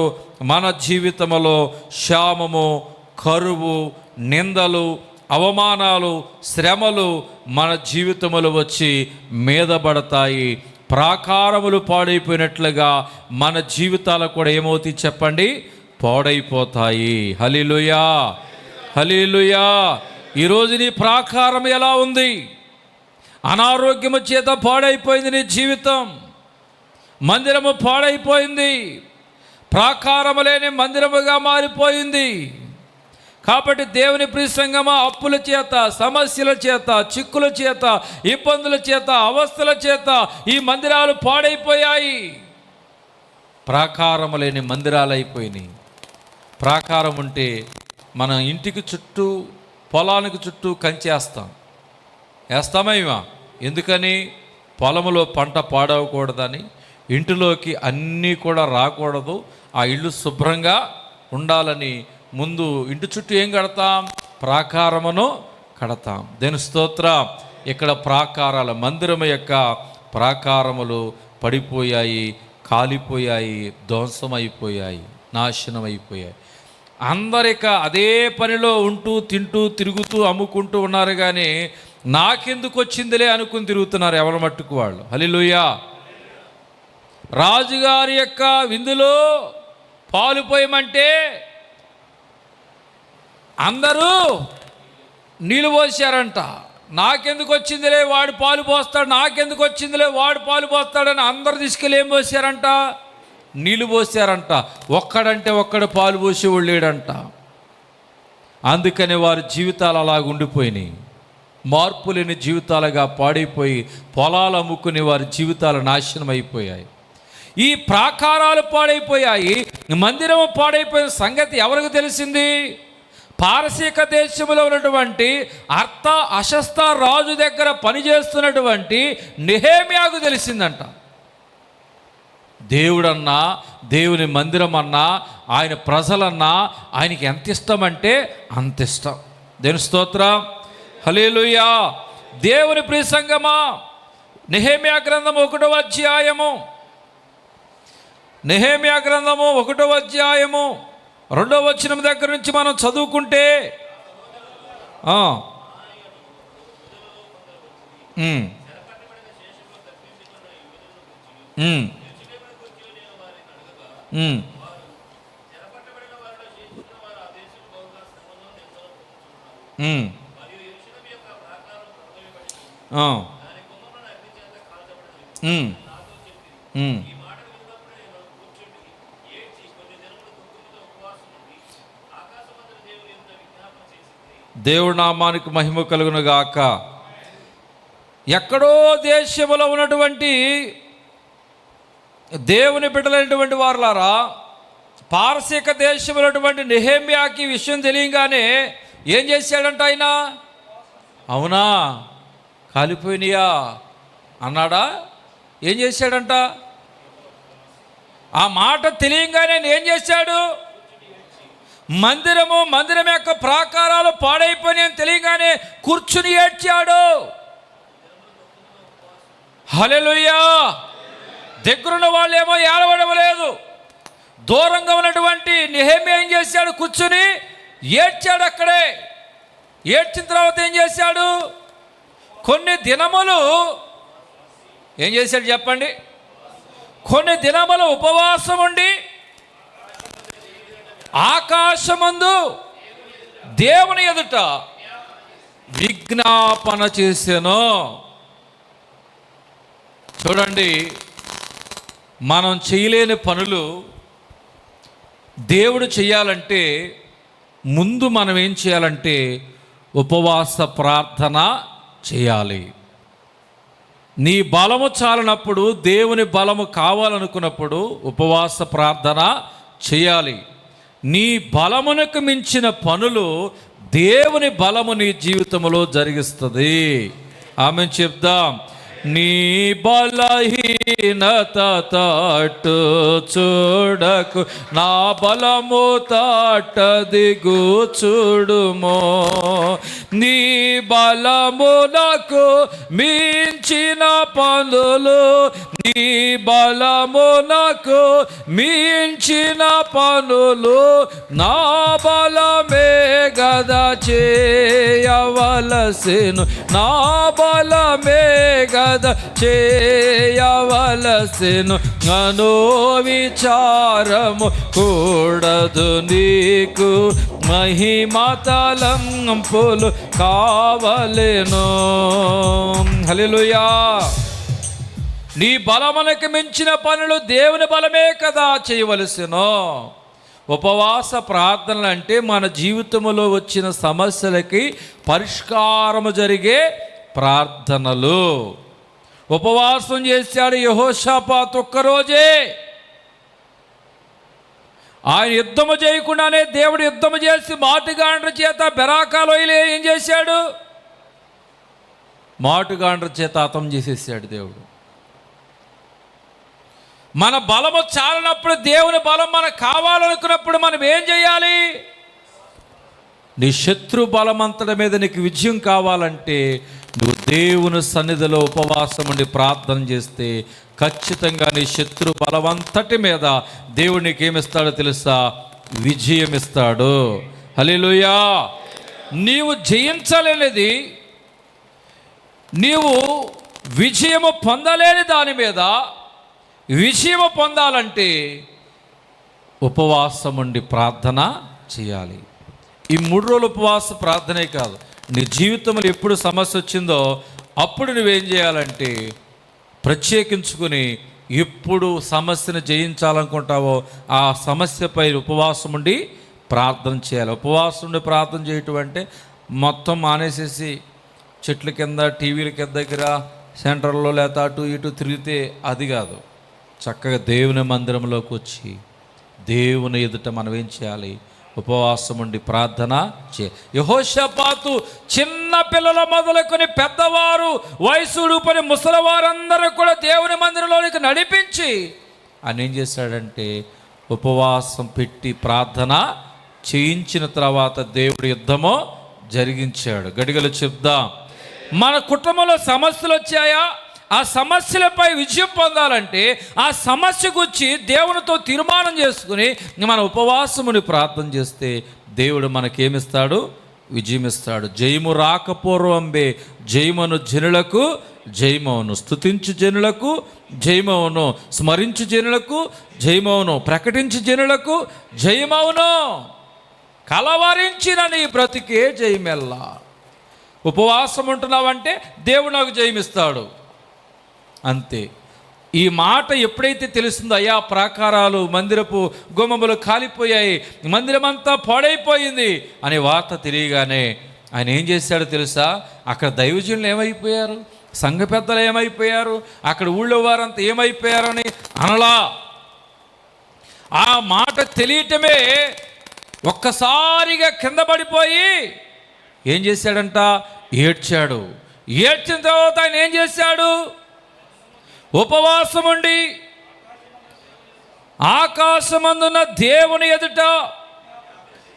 మన జీవితంలో క్షామము, కరువు, నిందలు, అవమానాలు, శ్రమలు మన జీవితములు వచ్చి మీదపడతాయి. ప్రాకారములు పాడైపోయినట్లుగా మన జీవితాలు కూడా ఏమవుతాయి చెప్పండి? పాడైపోతాయి. హల్లెలూయా, హల్లెలూయా. ఈరోజు నీ ప్రాకారం ఎలా ఉంది? అనారోగ్యము చేత పాడైపోయింది నీ జీవితం. మందిరము పాడైపోయింది, ప్రాకారము లేని మందిరముగా మారిపోయింది. కాబట్టి దేవుని ప్రియ సంగమా, అప్పుల చేత, సమస్యల చేత, చిక్కుల చేత, ఇబ్బందుల చేత, అవస్థల చేత ఈ మందిరాలు పాడైపోయాయి. ప్రాకారము లేని మందిరాలు అయిపోయినాయి. ప్రాకారం ఉంటే మన ఇంటికి చుట్టూ, పొలానికి చుట్టూ కంచేస్తాం. వేస్తామా ఇవా? ఎందుకని? పొలములో పంట పాడవకూడదని, ఇంటిలోకి అన్నీ కూడా రాకూడదు, ఆ ఇల్లు శుభ్రంగా ఉండాలని ముందు ఇంటి చుట్టూ ఏం కడతాం? ప్రాకారమును కడతాం. దేని స్తోత్రం. ఇక్కడ ప్రాకారాల మందిరం యొక్క ప్రాకారములు పడిపోయాయి, కాలిపోయాయి, ధ్వంసమైపోయాయి, నాశనం అయిపోయాయి. అందరిక అదే పనిలో ఉంటూ, తింటూ, తిరుగుతూ, అమ్ముకుంటూ ఉన్నారు. కానీ నాకెందుకు వచ్చిందిలే అనుకుని తిరుగుతున్నారు ఎవరి మట్టుకు వాళ్ళు. హల్లెలూయా. రాజుగారి యొక్క విందులో పాలు పోయమంటే అందరూ నీళ్ళు పోసారంట. నాకెందుకు వచ్చిందిలే వాడు పాలు పోస్తాడు, నాకెందుకు వచ్చిందిలే వాడు పాలు పోస్తాడని అందరు తీసుకెళ్ళి ఏం పోసారంట? నీళ్ళు పోసారంట. ఒక్కడంటే ఒక్కడు పాలు పోసేవాళ్ళు లేడంట. అందుకని వారి జీవితాలు అలాగ ఉండిపోయినాయి. మార్పు లేని జీవితాలుగా పాడైపోయి పొలాలు అమ్ముకుని వారి జీవితాలు నాశనం అయిపోయాయి. ఈ ప్రాకారాలు పాడైపోయాయి, మందిరం పాడైపోయిన సంగతి ఎవరికి తెలిసింది? పారసీక దేశంలో ఉన్నటువంటి అర్త అశస్త రాజు దగ్గర పనిచేస్తున్నటువంటి నెహెమ్యాకు తెలిసిందంట. దేవుడన్నా, దేవుని మందిరం అన్నా, ఆయన ప్రజలన్నా ఆయనకి ఎంత ఇష్టం అంటే అంత ఇష్టం. దేవుని స్తోత్రం, హల్లెలూయా. దేవుని ప్రియ సంగమా, నెహెమ్యా గ్రంథం 1వ అధ్యాయము, నెహెమ్యా గ్రంథము 1వ అధ్యాయము 2వ వచనం దగ్గర నుంచి మనం చదువుకుంటే దేవుడి నామానికి మహిమ కలుగును గాక. ఎక్కడో దేశంలో ఉన్నటువంటి దేవుని బిడ్డలైనటువంటి వారులారా, పారసీక దేశంలో ఉన్నటువంటి నెహెమ్యాకి విషయం తెలియగానే ఏం చేశాడంట ఆయన? అవునా, కాలిపోయినాయా అన్నాడా? ఏం చేశాడంట? ఆ మాట తెలియగానే ఏం చేశాడు? మందిరం యొక్క ప్రాకారాలు పాడైపోయినాయని తెలియగానే కూర్చుని ఏడ్చాడు. హల్లెలూయా. దగ్గరున్న వాళ్ళు ఏమో ఏడవడం లేదు. దూరంగా ఉన్నటువంటి నెహెమ్యా ఏం చేశాడు? కూర్చుని ఏడ్చాడు అక్కడే. ఏడ్చిన తర్వాత ఏం చేశాడు? కొన్ని దినములు ఏం చేశాడు చెప్పండి? కొన్ని దినములు ఉపవాసం ఉండి ఆకాశమందు దేవుని ఎదుట విజ్ఞాపన చేశాను. చూడండి, మనం చేయలేని పనులు దేవుడు చేయాలంటే ముందు మనం ఏం చేయాలంటే ఉపవాస ప్రార్థన చేయాలి. నీ బలము చాలినప్పుడు, దేవుని బలము కావాలనుకున్నప్పుడు ఉపవాస ప్రార్థన చేయాలి. నీ బలమునకు మించిన పనులు దేవుని బలము నీ జీవితంలో జరిగిస్తుంది. ఆమె చెప్దాం. నీ బలహీనత తట్టు చూడకు, నా బలము తట్ట దిగు చూడుమో. నీ బలమునకు మించిన పనులు, నీ బలమునకు మించిన పనులు నా బలమే గదా చేయవలసిను, నా బలమే గదా చేయవలసిను. అను విచారము కూడదు నీకు, మహిమతలంపులు కావలెను. హల్లెలూయా. నీ బలమునకు మించిన పనులు దేవుని బలమే కదా చేయవలసిను. ఉపవాస ప్రార్థనలు అంటే మన జీవితంలో వచ్చిన సమస్యలకి పరిష్కారము జరిగే ప్రార్థనలు. ఉపవాసం చేశాడు యెహోషాపాతు ఒక్కరోజే. ఆయన యుద్ధము చేయకుండానే దేవుడు యుద్ధము చేసి మాటుగాండ్ర చేత బెరాకాలోయలే ఏం చేశాడు? మాటుగాండ్ర చేత హతం చేసేసాడు దేవుడు. మన బలము చాలినప్పుడు, దేవుని బలం మనకు కావాలనుకున్నప్పుడు మనం ఏం చేయాలి? నీ శత్రు బలమంతటి మీద నీకు విజయం కావాలంటే నువ్వు దేవుని సన్నిధిలో ఉపవాసం ఉండి ప్రార్థన చేస్తే ఖచ్చితంగా నీ శత్రు బలమంతటి మీద దేవుడు నీకు ఏమిస్తాడో తెలుసా? విజయం ఇస్తాడు. హల్లెలూయా. నీవు జయించలేనిది, నీవు విజయము పొందలేని దాని మీద విజయము పొందాలంటే ఉపవాసం ఉండి ప్రార్థన చేయాలి. ఈ 3 రోజులు ఉపవాస ప్రార్థనే కాదు, నీ జీవితంలో ఎప్పుడు సమస్య వచ్చిందో అప్పుడు నువ్వేం చేయాలంటే ప్రత్యేకించుకుని ఎప్పుడు సమస్యను జయించాలనుకుంటావో ఆ సమస్యపై ఉపవాసం ఉండి ప్రార్థన చేయాలి. ఉపవాసం ఉండి ప్రార్థన చేయటం అంటే మొత్తం మానేసేసి చెట్ల కింద, టీవీల కింద దగ్గర, సెంటర్లో లేకపోతే అటు ఇటు తిరిగితే అది కాదు. చక్కగా దేవుని మందిరంలోకి వచ్చి దేవుని ఎదుట మనం ఏం చేయాలి? ఉపవాసం ఉండి ప్రార్థన యెహోషాపాతు చిన్న పిల్లల మొదలుకొని పెద్దవారు, వయసుడు పని ముసలివారందరూ కూడా దేవుని మందిరంలోనికి నడిపించి ఆయన ఏం చేశాడంటే ఉపవాసం పెట్టి ప్రార్థన చేయించిన తర్వాత దేవుడి యుద్ధము జరిగించాడు. గడిగలు చెప్దాం. మన కుటుంబంలో సమస్యలు వచ్చాయా? ఆ సమస్యలపై విజయం పొందాలంటే ఆ సమస్య గురించి దేవునితో తీర్మానం చేసుకుని మన ఉపవాసముని ప్రార్థన చేస్తే దేవుడు మనకేమిస్తాడు? విజయం ఇస్తాడు. జయము రాకపూర్వంబే జయమును జనులకు జయమవును, స్తుతించు జనులకు జయమవును, స్మరించు జనులకు జయమవును, ప్రకటించు జనులకు జయమవును, కలవరించిన నీ బ్రతికే జయమెల్లా. ఉపవాసం ఉంటున్నావంటే దేవుడు నాకు జయమిస్తాడు అంతే. ఈ మాట ఎప్పుడైతే తెలుస్తుందో, అయ్యా ప్రాకారాలు, మందిరపు గుమ్మములు కాలిపోయాయి, మందిరమంతా పాడైపోయింది అనే వార్త తెలియగానే ఆయన ఏం చేశాడో తెలుసా? అక్కడ దైవజనులు ఏమైపోయారు, సంఘ పెద్దలు ఏమైపోయారు, అక్కడ ఊళ్ళో వారంతా ఏమైపోయారని అనలా. ఆ మాట తెలియటమే ఒక్కసారిగా కింద పడిపోయి ఏం చేశాడంట? ఏడ్చాడు. ఏడ్చిన తర్వాత ఆయన ఏం చేశాడు? ఉపవాసం ఉండి ఆకాశమందున్న దేవుని ఎదుట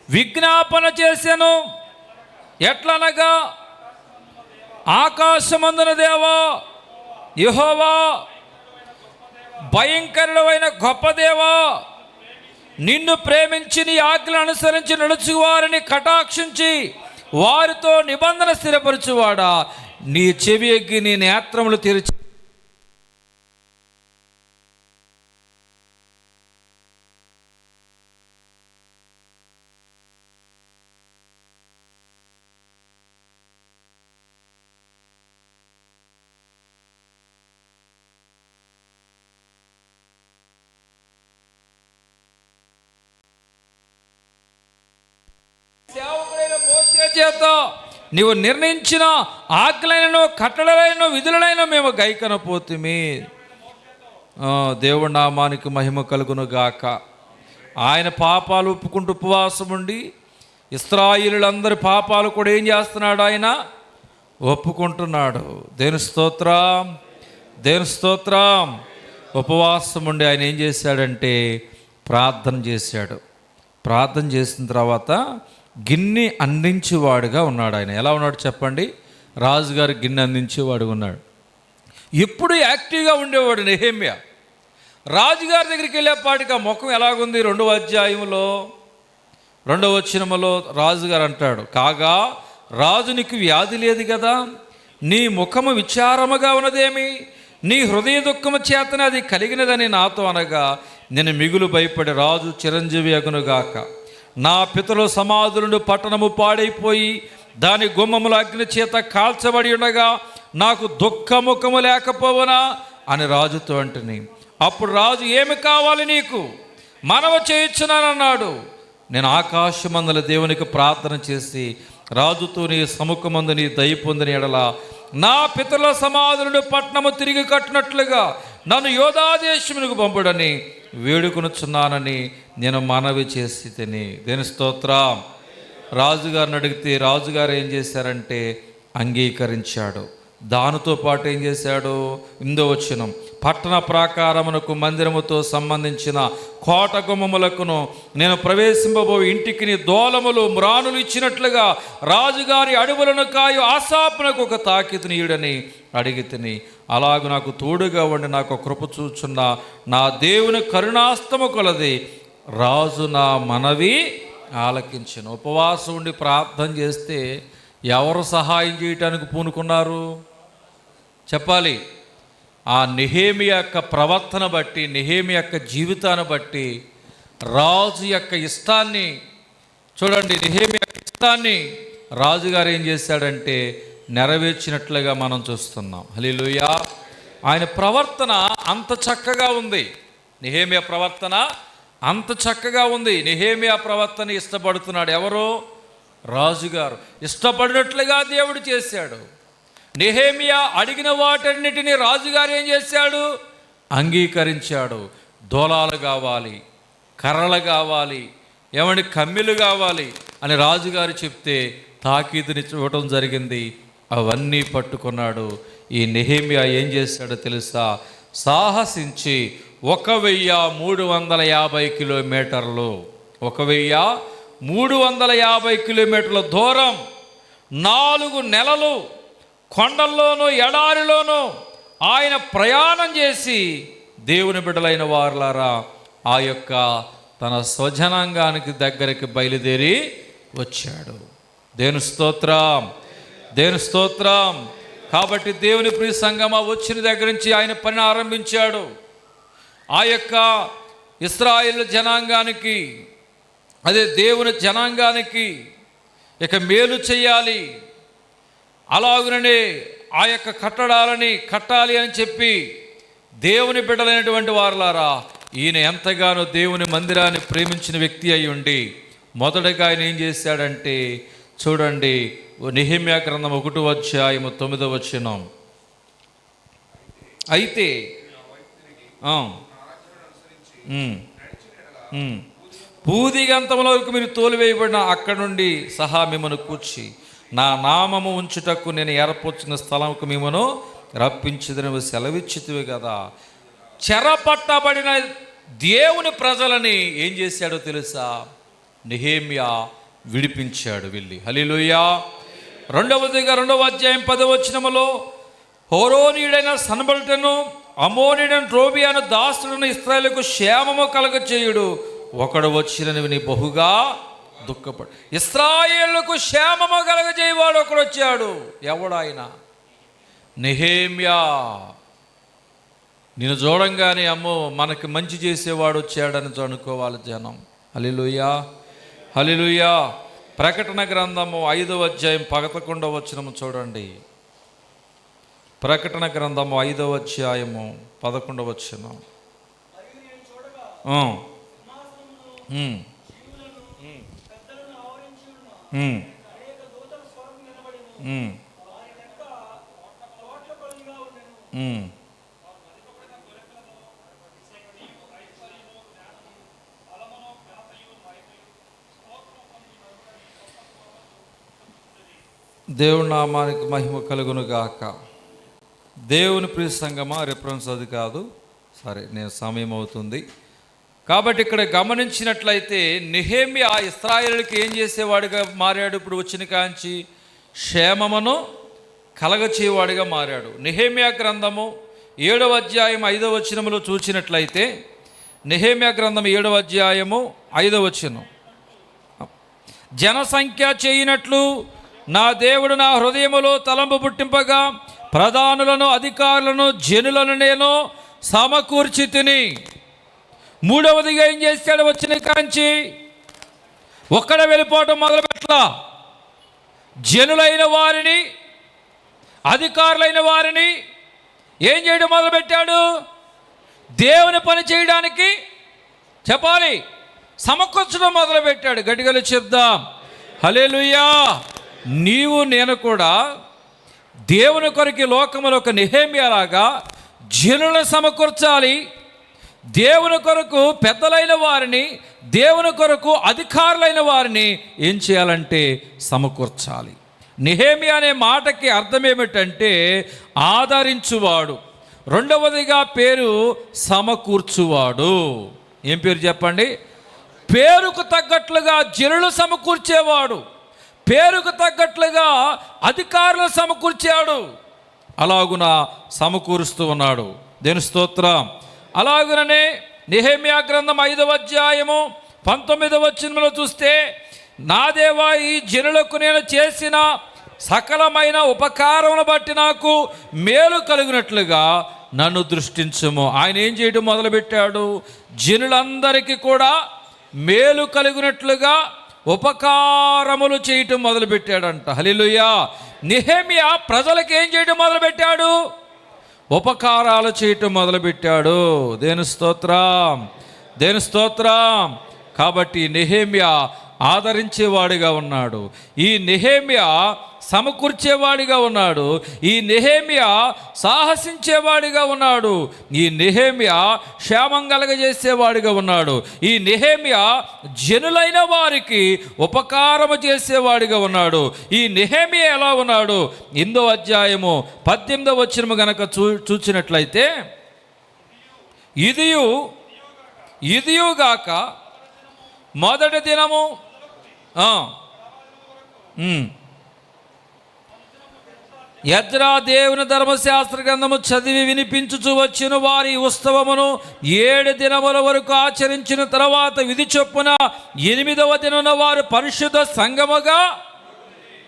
విజ్ఞాపన చేశాను. ఎట్లనగా, ఆకాశమందున దేవా యెహోవా, భయంకరుడైన గొప్ప దేవా, నిన్ను ప్రేమించి నీ ఆజ్ఞలు అనుసరించి నడుచువారిని కటాక్షించి వారితో నిబంధన స్థిరపరచువాడా, నీ చెవి ఎగ్గి నీ నేత్రములు తెరిచి సేవకుడైన మోషే చేత నీవు నిర్ణయించిన ఆజ్ఞలైన కట్టడలైన విధులైన మేము గైకొనపోతిమి. దేవుడి నామానికి మహిమ కలుగును గాక. ఆయన పాపాలు ఒప్పుకుంటూ ఉపవాసం ఉండి ఇశ్రాయేలులందరి పాపాలు కూడా ఏం చేస్తున్నాడు? ఆయన ఒప్పుకుంటున్నాడు. దేవుని స్తోత్రం. దేవుని స్తోత్రం. ఉపవాసం ఉండి ఆయన ఏం చేశాడంటే ప్రార్థన చేశాడు. ప్రార్థన చేసిన తర్వాత గిన్నె అందించేవాడుగా ఉన్నాడు. ఆయన ఎలా ఉన్నాడు చెప్పండి? రాజుగారి గిన్నె అందించేవాడు ఉన్నాడు. ఎప్పుడు యాక్టివ్గా ఉండేవాడు నెహెమ్యా. రాజుగారి దగ్గరికి వెళ్ళేపాటికి ఆ ముఖం ఎలాగుంది? 2వ అధ్యాయంలో 2వ వచనములో రాజుగారు అంటాడు, కాగా రాజునికి వ్యాధి లేదు కదా, నీ ముఖము విచారముగా ఉన్నదేమి, నీ హృదయ దుఃఖము చేతనే అది కలిగినదని నాతో అనగా, నేను మిగులు భయపడి రాజు చిరంజీవి అగునుగాక, నా పితరుల సమాధులను పట్టణము పాడైపోయి దాని గుమ్మముల అగ్ని చేత కాల్చబడి ఉండగా నాకు దుఃఖముఖము లేకపోవునా అని రాజుతో అంటుని. అప్పుడు రాజు, ఏమి కావాలి నీకు, మనవ చేయించున్నానన్నాడు. నేను ఆకాశమందుల దేవునికి ప్రార్థన చేసి రాజుతో నీ సముఖమందు నీ దయ పొందిన ఎడల నా పితరుల సమాధులను పట్టణము తిరిగి కట్టినట్లుగా నన్ను యోధాదేశమునకు పంపుడని వేడుకొనుచున్నానని నేను మనవి చేసి తిని. దేని స్తోత్రం. రాజుగారిని అడిగితే రాజుగారు ఏం చేశారంటే అంగీకరించాడు. దానితో పాటు ఏం చేశాడు? 8వ వచనం, పట్టణ ప్రాకారమునకు మందిరముతో సంబంధించిన కోట గుమ్మములకును నేను ప్రవేశింపబో ఇంటికి నీ దోలములు మ్రానులు ఇచ్చినట్లుగా రాజుగారి అడవులను కాయు ఆసాపునకు ఒక తాకితు నీయుడని అడిగి తిని. అలాగూ నాకు తోడుగా ఉండి నాకు కృప చూచున్న నా దేవుని కరుణాస్తము కొలది రాజు నా మనవి ఆలకించను. ఉపవాసం ఉండి ప్రార్థన చేస్తే ఎవరు సహాయం చేయటానికి పూనుకున్నారు చెప్పాలి? ఆ నెహెమ్యా యొక్క ప్రవర్తన బట్టి, నెహెమ్యా యొక్క జీవితాన్ని బట్టి రాజు యొక్క ఇష్టాన్ని చూడండి. నెహెమ్యా ఇష్టాన్ని రాజుగారు ఏం చేశాడంటే నెరవేర్చినట్లుగా మనం చూస్తున్నాం. హల్లెలూయా. ఆయన ప్రవర్తన అంత చక్కగా ఉంది. నెహెమ్యా ప్రవర్తన అంత చక్కగా ఉంది. నెహెమ్యా ప్రవర్తన ఇష్టపడుతున్నాడు ఎవరు? రాజుగారు. ఇష్టపడినట్లుగా దేవుడు చేశాడు. నెహెమ్యా అడిగిన వాటన్నిటినీ రాజుగారు ఏం చేశాడు? అంగీకరించాడు. దోలాలు కావాలి, కర్రలు కావాలి, ఏమంటే కమ్మిలు కావాలి అని రాజుగారు చెప్తే తాకీదుని చూడటం జరిగింది. అవన్నీ పట్టుకున్నాడు. ఈ నెహెమ్యా ఏం చేశాడో తెలుసా? సాహసించి 1350 కిలోమీటర్లు 1350 కిలోమీటర్ల దూరం 4 నెలలు కొండల్లోనూ ఎడారిలోనూ ఆయన ప్రయాణం చేసి దేవుని బిడ్డలైన వారులారా ఆ యొక్క తన స్వజనాంగానికి దగ్గరికి బయలుదేరి వచ్చాడు. దేవుని స్తోత్రం, దేవుని స్తోత్రం. కాబట్టి దేవుని ప్రియ సంగమా వచ్చిన దగ్గర నుంచి ఆయన పని ఆరంభించాడు. ఆ యొక్క ఇశ్రాయేలు జనాంగానికి, అదే దేవుని జనాంగానికి ఇక మేలు చేయాలి, అలాగుననే ఆ యొక్క కట్టడాలని కట్టాలి అని చెప్పి దేవుని బిడ్డలైనటువంటి వారులారా ఈయన ఎంతగానో దేవుని మందిరాన్ని ప్రేమించిన వ్యక్తి అయి ఉండి మొదటగా ఆయన ఏం చేశాడంటే చూడండి, నెహెమ్యా గ్రంథం 1వ అధ్యాయము 9వ వచనం. అయితే పూదిగంతముల వరకు మీరు తోలివేయబడిన అక్కడ నుండి సహా మిమ్మను కూర్చి నా నామము ఉంచుటకు నేను ఏర్పరచిన స్థలంకు మిమ్మను రప్పించదని సెలవిచ్చితివి కదా. చెరపట్టబడిన దేవుని ప్రజలని ఏం చేశాడో తెలుసా? నెహెమ్యా విడిపించాడు వెళ్ళి. హల్లెలూయా. 2వ అధ్యాయం 10వ వచనములో హోరోనీయుడైన సన్బల్టను అమోనీయుడైన టోబియాను దాసులను ఇశ్రాయేలుకు క్షేమము కలగచేయుడు ఒకడు వచ్చినని విని బహుగా దుఃఖపడు. ఇశ్రాయేలుకు క్షేమము కలగజేయవాడు ఒకడు వచ్చాడు. ఎవడాయన? నెహెమ్యా. నేను చూడంగానే అమ్మో మనకి మంచి చేసేవాడు వచ్చాడని అనుకోవాలి జనం. హల్లెలూయా, హల్లెలూయా. ప్రకటన గ్రంథము 5వ అధ్యాయం 11వ వచనము చూడండి. ప్రకటన గ్రంథము 5వ అధ్యాయము 11వ వచనం. దేవుని నామానికి మహిమ కలుగును గాక. దేవుని ప్రియ సంగమా, రిఫరెన్స్ అది కాదు, సరే నేను సమయం అవుతుంది కాబట్టి ఇక్కడ గమనించినట్లయితే నెహెమ్యా ఇశ్రాయేలుకి ఏం చేసేవాడిగా మారాడు? ఇప్పుడు వచ్చిన కాంచి క్షేమమును కలగచేవాడిగా మారాడు. నెహెమ్యా గ్రంథము 7వ అధ్యాయం 5వ వచనములో చూసినట్లయితే, నెహెమ్యా గ్రంథం 7వ అధ్యాయము 5వ వచనం, జనసంఖ్య చేయనట్లు నా దేవుడు నా హృదయములో తలంపు పుట్టింపగా ప్రధానులను, అధికారులను, జనులను నేను సమకూర్చి తిని. మూడవదిగా ఏం చేశాడు? వచ్చిన కాంచి ఒక్కడ వెళ్ళిపోవటం మొదలుపెట్ల. జనులైన వారిని, అధికారులైన వారిని ఏం చేయడం మొదలుపెట్టాడు? దేవుని పని చేయడానికి చెప్పాలి సమకూర్చడం మొదలుపెట్టాడు. గట్టిగా చెప్దాం హల్లెలూయా. నీవు నేను కూడా దేవుని కొరకు లోకములో ఒక నెహెమ్యాలాగా జనులను సమకూర్చాలి. దేవుని కొరకు పెద్దలైన వారిని, దేవుని కొరకు అధికారులైన వారిని ఏం చేయాలంటే సమకూర్చాలి. నెహెమ్యా అనే మాటకి అర్థం ఏమిటంటే ఆదరించువాడు. రెండవదిగా పేరు సమకూర్చువాడు. ఏం పేరు చెప్పండి? పేరుకు తగ్గట్లుగా జనులు సమకూర్చేవాడు, పేరుకు తగ్గట్లుగా అధికారులు సమకూర్చాడు. అలాగున సమకూరుస్తూ ఉన్నాడు. దేవుని స్తోత్రం. అలాగుననే నెహెమ్యా గ్రంథం 5వ అధ్యాయము 19వ వచనంలో చూస్తే, నా దేవా, ఈ జనులకు నేను చేసిన సకలమైన ఉపకారమును బట్టి నాకు మేలు కలిగినట్లుగా నన్ను దృష్టించుము. ఆయన ఏం చేయడం మొదలుపెట్టాడు? జనులందరికీ కూడా మేలు కలిగినట్లుగా ఉపకారములు చేయటం మొదలుపెట్టాడంట. హల్లెలూయా. నెహెమ్యా ప్రజలకు ఏం చేయడం మొదలుపెట్టాడు? ఉపకారాలు చేయటం మొదలుపెట్టాడు. దేవుని స్తోత్రం, దేవుని స్తోత్రం. కాబట్టి నెహెమ్యా ఆదరించేవాడిగా ఉన్నాడు. ఈ నెహెమ్యా సమకూర్చేవాడిగా ఉన్నాడు. ఈ నెహెమ్యా సాహసించేవాడిగా ఉన్నాడు. ఈ నెహెమ్యా క్షేమం కలగజేసేవాడిగా ఉన్నాడు. ఈ నెహెమ్యా జనులైన వారికి ఉపకారము చేసేవాడిగా ఉన్నాడు. ఈ నెహెమ్యా ఎలా ఉన్నాడు? 8వ అధ్యాయము 18వ వచనము గనక చూచినట్లయితే, ఇదియుగాక మొదటి దినము ఎజ్రా దేవుని ధర్మశాస్త్ర గ్రంథము చదివి వినిపించుచు వచ్చిన వారి ఉత్సవమును 7 దినముల వరకు ఆచరించిన తర్వాత విధి చొప్పున 8వ దినమున వారు పరిశుద్ధ సంఘముగా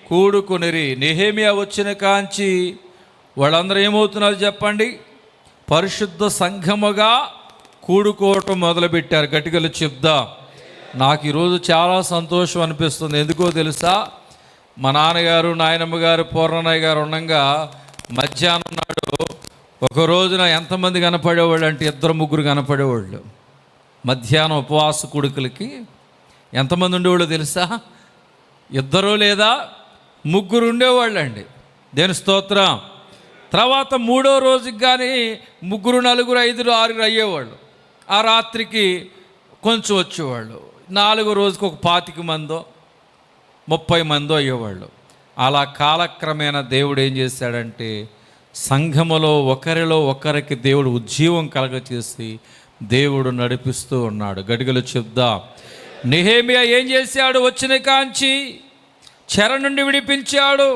కూడుకునిరి. నెహెమ్యా వచ్చిన కాంచి వాళ్ళందరూ ఏమవుతున్నారు చెప్పండి? పరిశుద్ధ సంఘముగా కూడుకోవటం మొదలుపెట్టారు. గట్టిగా చెప్దాం. నాకు ఈరోజు చాలా సంతోషం అనిపిస్తుంది. ఎందుకో తెలుసా? మా నాన్నగారు, నాయనమ్మ గారు, పూర్ణయ్య గారు ఉండగా మధ్యాహ్నం నాడు ఒక రోజున ఎంతమంది కనపడేవాళ్ళు అంటే 2-3 కనపడేవాళ్ళు. మధ్యాహ్నం ఉపవాస కూడుకులకి ఎంతమంది ఉండేవాళ్ళు తెలుసా? 2 లేదా 3 ఉండేవాళ్ళు అండి. దేవుని స్తోత్రం. తర్వాత 3వ రోజుకి కానీ 3, 4, 5, 6 అయ్యేవాళ్ళు. ఆ రాత్రికి కొంచెం వచ్చేవాళ్ళు. 4వ రోజుకి ఒక 25 మందో 30 మందో అయ్యేవాళ్ళు. అలా కాలక్రమేణా దేవుడు ఏం చేశాడంటే సంఘములో ఒకరిలో ఒకరికి దేవుడు ఉజ్జీవం కలగచేసి దేవుడు నడిపిస్తూ ఉన్నాడు. గడిగలు చెప్దాం. నెహెమ్యా ఏం చేశాడు? వచ్చిన కాంచి చెర నుండి విడిపించాడు.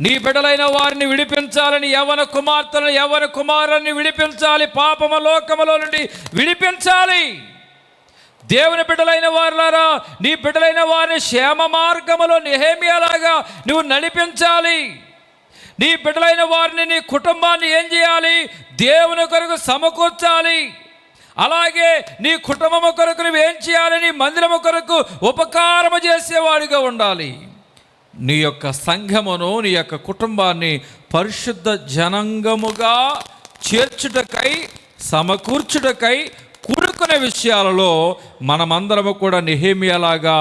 నీ బిడ్డలైన వారిని విడిపించాలని, యవ్వన కుమార్తెలను, యవ్వన కుమారుని విడిపించాలి. పాపము లోకములో నుండి విడిపించాలి. దేవుని బిడ్డలైన వారులారా, నీ బిడ్డలైన వారిని క్షేమ మార్గములో నెహెమ్యాలాగా నువ్వు నడిపించాలి. నీ బిడ్డలైన వారిని, నీ కుటుంబాన్ని ఏం చేయాలి? దేవుని కొరకు సమకూర్చాలి. అలాగే నీ కుటుంబము కొరకు నువ్వు ఏం చేయాలి? నీ మందిరము కొరకు ఉపకారము చేసేవాడిగా ఉండాలి. నీ యొక్క సంఘమును, నీ యొక్క కుటుంబాన్ని పరిశుద్ధ జనాంగముగా చేర్చుటకై, సమకూర్చుటకై కూడుకునే విషయాలలో మనమందరము కూడా నెహెమ్యాలాగా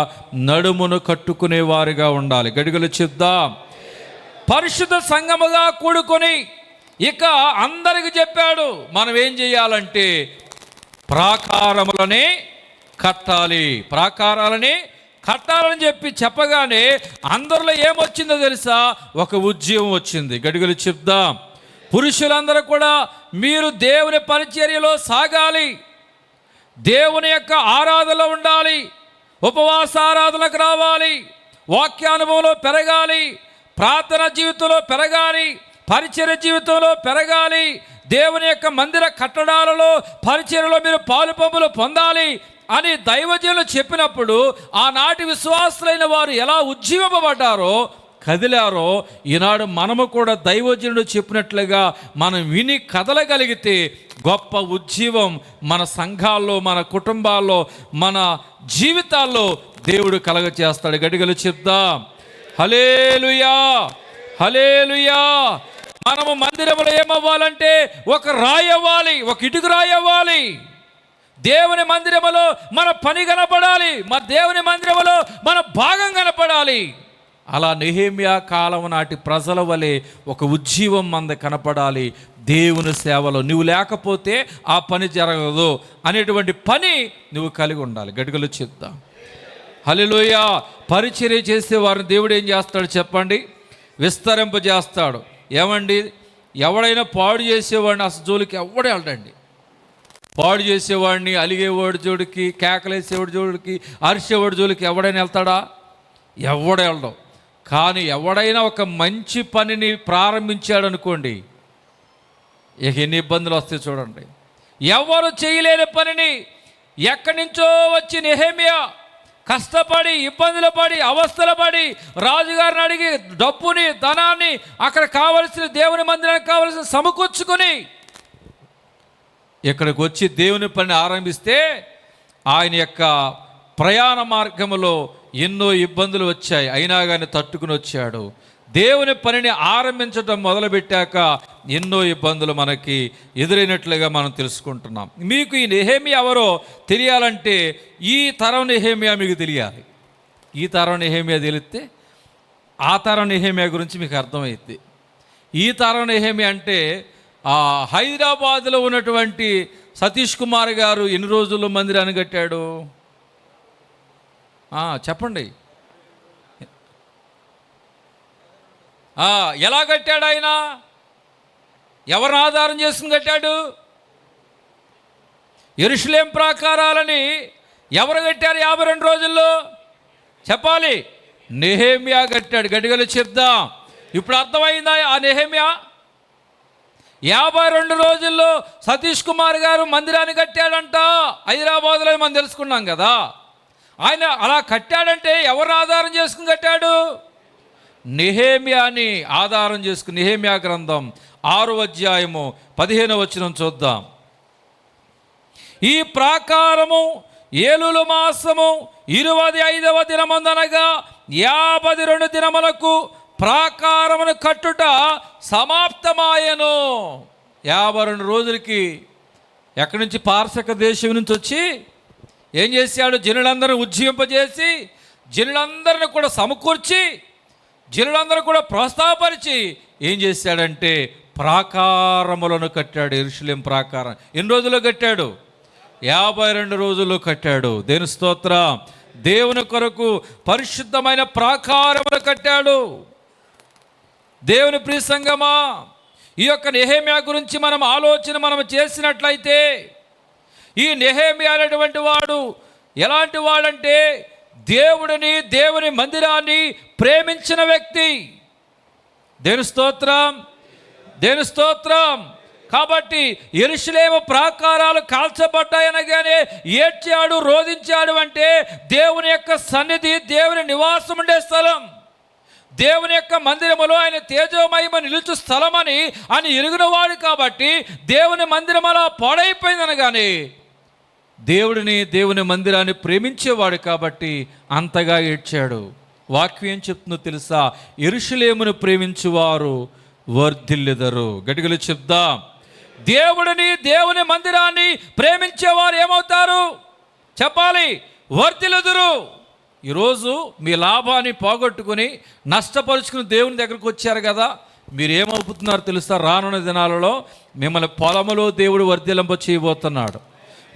నడుమును కట్టుకునే వారిగా ఉండాలి. గడిగలు చెప్దాం. పరిశుద్ధ సంఘముగా కూడుకొని ఇక అందరికి చెప్పాడు, మనం ఏం చేయాలంటే ప్రాకారములని కట్టాలి, ప్రాకారాలని కట్టాలని చెప్పగానే అందరిలో ఏమొచ్చిందో తెలుసా? ఒక ఉద్యమం వచ్చింది. గడిగలు చెప్దాం. పురుషులందరూ కూడా మీరు దేవుని పరిచర్యలో సాగాలి, దేవుని యొక్క ఆరాధనలో ఉండాలి, ఉపవాస ఆరాధనకు రావాలి, వాక్యానుభవంలో పెరగాలి, ప్రార్థన జీవితంలో పెరగాలి, పరిచర్య జీవితంలో పెరగాలి, దేవుని యొక్క మందిర కట్టడాలలో పరిచర్యలో మీరు పాలుపంపులు పొందాలి అని దైవజనులు చెప్పినప్పుడు ఆనాటి విశ్వాసులైన వారు ఎలా ఉజ్జీవింపబడ్డారో, కదిలారో, ఈనాడు మనము కూడా దైవజనుడు చెప్పినట్లుగా మనం విని కదలగలిగితే గొప్ప ఉజ్జీవం మన సంఘాల్లో, మన కుటుంబాల్లో, మన జీవితాల్లో దేవుడు కలగచేస్తాడు. గడిగలు చెప్దాం హల్లెలూయా, హల్లెలూయా. మనము మందిరంలో ఏమవ్వాలంటే ఒక రాయి అవ్వాలి, ఒక ఇటుకు రాయి అవ్వాలి. దేవుని మందిరములో మన పని కనపడాలి, మన దేవుని మందిరములో మన భాగం కనపడాలి. అలా నెహెమ్యా కాలం నాటి ప్రజల వలె ఒక ఉజ్జీవం మంద కనపడాలి. దేవుని సేవలో నువ్వు లేకపోతే ఆ పని జరగదు అనేటువంటి పని నువ్వు కలిగి ఉండాలి. గడిగలు చెప్తాం హల్లెలూయా. పరిచర్య చేసే వారిని దేవుడు ఏం చేస్తాడు చెప్పండి? విస్తరింపజేస్తాడు. ఏమండి, ఎవడైనా పాడు చేసేవాడిని అసలు జోలికి ఎవడే వెళ్ళండి. పాడు చేసేవాడిని, అలిగేవాడి జోడికి, కేకలేసేవాడి జోడికి, అరిసేవాడి జోలికి ఎవడైనా వెళ్తాడా? ఎవడ వెళ్ళడం. కానీ ఎవడైనా ఒక మంచి పనిని ప్రారంభించాడు అనుకోండి, ఇక ఎన్ని ఇబ్బందులు వస్తాయి చూడండి. ఎవరు చేయలేని పనిని ఎక్కడి నుంచో వచ్చి నెహెమ్యా కష్టపడి, ఇబ్బందులు పడి, అవస్థలు పడి, రాజుగారిని అడిగి డబ్బుని, ధనాన్ని, అక్కడ కావలసిన దేవుని మందిరానికి కావలసిన సమకూర్చుకొని ఇక్కడికి వచ్చి దేవుని పని ఆరంభిస్తే ఆయన యొక్క ప్రయాణ మార్గంలో ఎన్నో ఇబ్బందులు వచ్చాయి, అయినా కానీ తట్టుకుని వచ్చాడు. దేవుని పనిని ఆరంభించడం మొదలుపెట్టాక ఎన్నో ఇబ్బందులు మనకి ఎదురైనట్లుగా మనం తెలుసుకుంటున్నాం. మీకు ఈ నెహెమ్యా ఎవరో తెలియాలంటే ఈ తరం నెహెమ్యా మీకు తెలియాలి. ఈ తరం నెహెమ్యా తెలిస్తే ఆ తరం నెహెమ్యా గురించి మీకు అర్థమైద్ది. ఈ తరం నెహెమ్యా అంటే హైదరాబాద్లో ఉన్నటువంటి సతీష్ కుమార్ గారు ఎన్ని రోజుల్లో మందిరాన్ని కట్టాడు చెప్పండి? ఎలా కట్టాడు ఆయన? ఎవరిని ఆధారం చేసుకుని కట్టాడు? యెరూషలేం ప్రాకారాలని ఎవరు కట్టారు 52 రోజుల్లో? చెప్పాలి. నెహెమ్యా కట్టాడు. గడిగలు చెప్దాం. ఇప్పుడు అర్థమైందా? ఆ నెహెమ్యా 52 రోజుల్లో సతీష్ కుమార్ గారు మందిరాన్ని కట్టాడంట. హైదరాబాద్లో మనం తెలుసుకున్నాం కదా. ఆయన అలా కట్టాడంటే ఎవరు ఆధారం చేసుకుని కట్టాడు? నెహెమ్యాని ఆధారం చేసుకుని. నెహెమ్యా గ్రంథం 6వ అధ్యాయము 15వ వచనం చూద్దాం. ఈ ప్రాకారము ఏలుల మాసము 25వ దినమందనగా 52 దినములకు ప్రాకారమును కట్టుట సమాప్తమాయను. 52 రోజులకి ఎక్కడి నుంచి? పారసక దేశం నుంచి వచ్చి ఏం చేశాడు? జనులందరిని ఉజ్జీవింపజేసి, జనులందరిని కూడా సమకూర్చి, జనులందరూ కూడా ప్రోత్సాహపరిచి ఏం చేశాడంటే ప్రాకారములను కట్టాడు. యెరూషలేం ప్రాకారం ఎన్ని రోజుల్లో కట్టాడు? 52 రోజుల్లో కట్టాడు. దేవుని స్తోత్రం. దేవుని కొరకు పరిశుద్ధమైన ప్రాకారమును కట్టాడు. దేవుని ప్రియ సంగమా, ఈ యొక్క నెహెమ్యా గురించి మనం చేసినట్లయితే, ఈ నెహెమ్యా అనేటువంటి వాడు ఎలాంటి వాడంటే దేవుడిని, దేవుని మందిరాన్ని ప్రేమించిన వ్యక్తి. దేవుని స్తోత్రం, దేవుని స్తోత్రం. కాబట్టి యెరూషలేము ప్రాకారాలు కాల్చబడ్డాయనగానే ఏడ్చాడు, రోధించాడు. అంటే దేవుని యొక్క సన్నిధి, దేవుని నివాసం ఉండే స్థలం, దేవుని యొక్క మందిరములో ఆయన తేజోమహిమ నిలుచు స్థలమని అని ఎరుగునవాడు. కాబట్టి దేవుని మందిరం అలా పాడైపోయిందనగానే దేవుని మందిరాన్ని ప్రేమించేవాడు కాబట్టి అంతగా ఏడ్చాడు. వాక్యం ఏం చెప్తుందో తెలుసా? యెరూషలేమును ప్రేమించువారు వర్ధిల్లెదరు. గట్టిగా చెప్దాం. దేవుని మందిరాన్ని ప్రేమించేవారు ఏమవుతారు చెప్పాలి? వర్ధిల్లెదరు. ఈరోజు మీ లాభాన్ని పోగొట్టుకుని నష్టపరుచుకుని దేవుని దగ్గరకు వచ్చారు కదా, మీరు ఏమవుతున్నారు తెలుసా? రానున్న దినాలలో మిమ్మల్ని పొలములో దేవుడు వర్ధిల్లింప చేయబోతున్నాడు,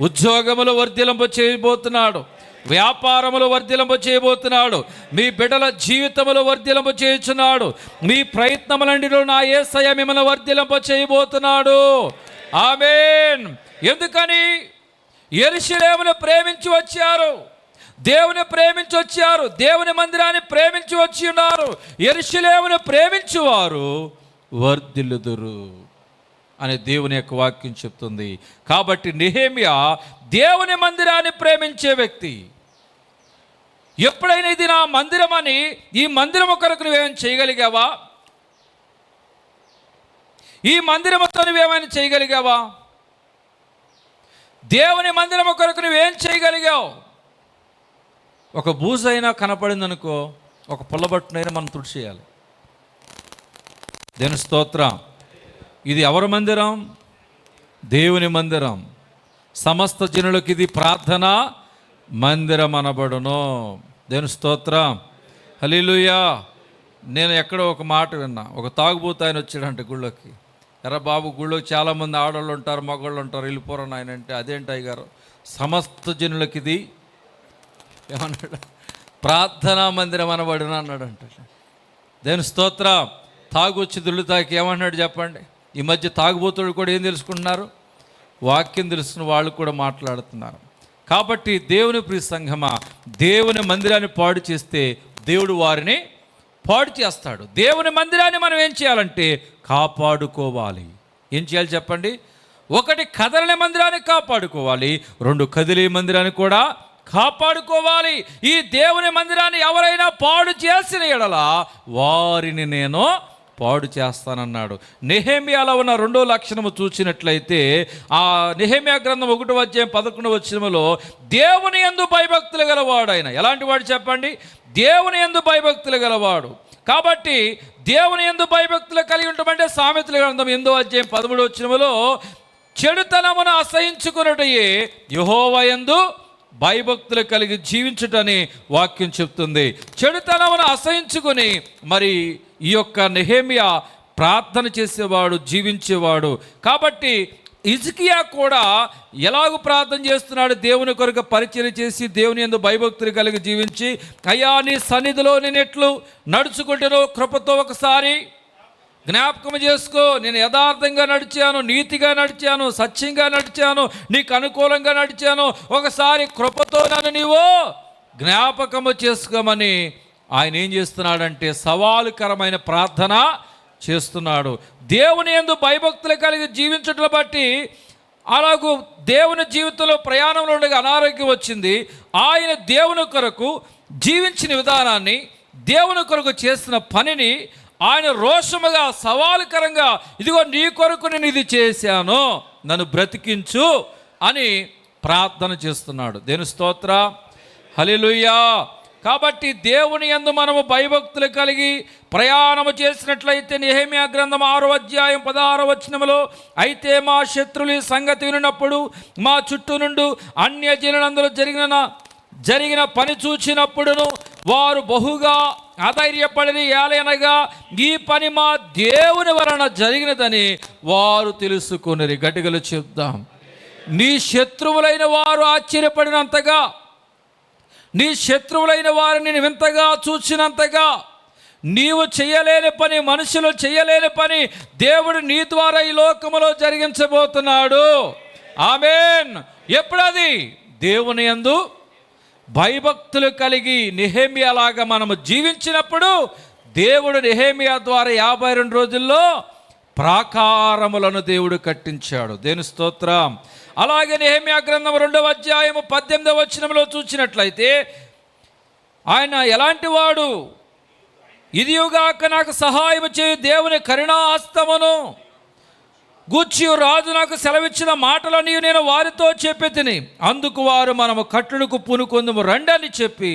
ఉద్యోగములో వర్ధిల్లింప చేయబోతున్నాడు, వ్యాపారములు వర్ధిలింప చేయబోతున్నాడు. మీ బిడ్డల జీవితములు వర్ధిలింప చేయుచున్నాడు. మీ ప్రయత్నములన్నిటిలో నా యేసయ్య మిమ్మల్ని వర్ధిలింప చేయబోతున్నాడు. ఆమేన్. ఎందుకని? యెరూషలేమును ప్రేమించి వచ్చారు, దేవుని ప్రేమించి వచ్చారు, దేవుని మందిరాన్ని ప్రేమించి వచ్చి ఉన్నారు. యెరూషలేమును ప్రేమించువారు వర్ధిల్లుదురు అని దేవుని యొక్క వాక్యం చెప్తుంది. కాబట్టి నెహెమ్యా దేవుని మందిరాన్ని ప్రేమించే వ్యక్తి. ఎప్పుడైనా ఇది నా మందిరం అని, ఈ మందిరము కొరకు నువ్వేమైనా చేయగలిగావా? ఈ మందిరముతో నువ్వేమైనా చేయగలిగావా? దేవుని మందిరము కొరకు నువ్వేం చేయగలిగావు? ఒక బూజైనా కనపడిందనుకో, ఒక పుల్లబట్టునైనా మనం తుడిచేయాలి. దేవుని స్తోత్రం. ఇది ఎవరి మందిరం? దేవుని మందిరం. సమస్త జనులకు ఇది ప్రార్థన మందిరం అనబడును. దేవుని స్తోత్రం. హల్లెలూయా. నేను ఎక్కడో ఒక మాట విన్నా. ఒక తాగుబోతు ఆయన వచ్చాడంటే గుళ్ళోకి. ఎరా బాబు, గుళ్ళోకి చాలామంది ఆడవాళ్ళు ఉంటారు, మగవాళ్ళు ఉంటారు, వెళ్ళిపోరని ఆయన అంటే, అదేంటి అయ్యగారు, సమస్త జనులకు ఇది ఏమన్నాడు, ప్రార్థనా మందిరం అనబడును అన్నాడు అంట. దేవుని స్తోత్రం. తాగొచ్చి దుళ్ళుతాకి ఏమన్నాడు చెప్పండి? ఈ మధ్య తాగుబోతుడు కూడా ఏం తెలుసుకుంటున్నారు? వాక్యం తెలుసుకున్న వాళ్ళు కూడా మాట్లాడుతున్నారు. కాబట్టి దేవుని ప్రియ సంఘమా, దేవుని మందిరాన్ని పాడు చేస్తే దేవుడు వారిని పాడు చేస్తాడు. దేవుని మందిరాన్ని మనం ఏం చేయాలంటే కాపాడుకోవాలి. ఏం చేయాలి చెప్పండి? ఒకటి, కదలని మందిరాన్ని కాపాడుకోవాలి. రెండు, కదిలే మందిరాన్ని కూడా కాపాడుకోవాలి. ఈ దేవుని మందిరాన్ని ఎవరైనా పాడు చేసిన ఎడల వారిని నేను పాడు చేస్తానన్నాడు. నెహెమ్యాలో ఉన్న రెండో లక్షణము చూసినట్లయితే, ఆ నెహెమ్యా గ్రంథం 1:11 దేవుని యందు భయభక్తులు గలవాడు ఆయన. ఎలాంటి వాడు చెప్పండి? దేవుని యందు భయభక్తులు గలవాడు. కాబట్టి దేవుని యందు భయభక్తులు కలిగి ఉంటామంటే, సామెతల గ్రంథం 8:13 చెడుతనమును అసహించుకున్నటయే యెహోవా యందు భయభక్తులు కలిగి జీవించుటని వాక్యం చెప్తుంది. చెడుతనమును అసహించుకుని మరి ఈ యొక్క నెహెమ్యా ప్రార్థన చేసేవాడు, జీవించేవాడు. కాబట్టి హిజ్కియా కూడా ఎలాగూ ప్రార్థన చేస్తున్నాడు? దేవుని కొరకు పరిచర్య చేసి, దేవుని యందు భయభక్తులు కలిగి జీవించి, అయ్యా నీ సన్నిధిలో నేను ఎట్లు నడుచుకుంటానో కృపతో ఒకసారి జ్ఞాపకం చేసుకో. నేను యథార్థంగా నడిచాను, నీతిగా నడిచాను, సత్యంగా నడిచాను, నీకు అనుకూలంగా నడిచాను, ఒకసారి కృపతో నన్ను నీవు జ్ఞాపకము చేసుకోమని ఆయన ఏం చేస్తున్నాడంటే సవాలుకరమైన ప్రార్థన చేస్తున్నాడు. దేవుని యందు భయభక్తులు కలిగి జీవించడం బట్టి, అలాగూ దేవుని జీవితంలో ప్రయాణంలో ఉండగా అనారోగ్యం వచ్చింది. ఆయన దేవుని కొరకు జీవించిన విధానాన్ని, దేవుని కొరకు చేసిన పనిని ఆయన రోషముగా, సవాలుకరంగా, ఇదిగో నీ కొరకు నేను ఇది చేశాను, నన్ను బ్రతికించు అని ప్రార్థన చేస్తున్నాడు. దేవుని స్తోత్రం. హల్లెలూయా. కాబట్టి దేవుని యందు మనము భయభక్తులు కలిగి ప్రయాణము చేసినట్లయితే, నెహెమ్యా గ్రంథం 6:16 అయితే మా శత్రువుల సంగతి వినినప్పుడు, మా చుట్టూ నుండి అన్యజనులందరూ జరిగిన పని చూచినప్పుడును వారు బహుగా అధైర్యపడిన ఏలయనగా ఈ పని మా దేవుని వలన జరిగినదని వారు తెలుసుకొనిరి. గట్టిగలు చెప్దాం. నీ శత్రువులైన వారు ఆశ్చర్యపడినంతగా, నీ శత్రువులైన వారిని వింతగా చూచినంతగా, నీవు చేయలేని పని, మనుషులు చేయలేని పని దేవుడు నీ ద్వారా ఈ లోకములో జరిగించబోతున్నాడు. ఆమేన్. ఎప్పుడది? దేవుని యందు భయభక్తులు కలిగి నెహెమ్యాలాగా మనము జీవించినప్పుడు దేవుడు నెహెమ్యా ద్వారా 52 రోజుల్లో ప్రాకారములను దేవుడు కట్టించాడు. దేవుని స్తోత్రం. అలాగే నెహెమ్యా గ్రంథం 2:18 చూసినట్లయితే, ఆయన ఎలాంటి వాడు? ఇదియుగాక నాకు సహాయం చేయు దేవుని కరుణాహస్తమును గూర్చి రాజు నాకు సెలవిచ్చిన మాటలని నేను వారితో చెప్పి తిని, అందుకు వారు మనము కట్టుడుకు పూనుకొందుము రండి అని చెప్పి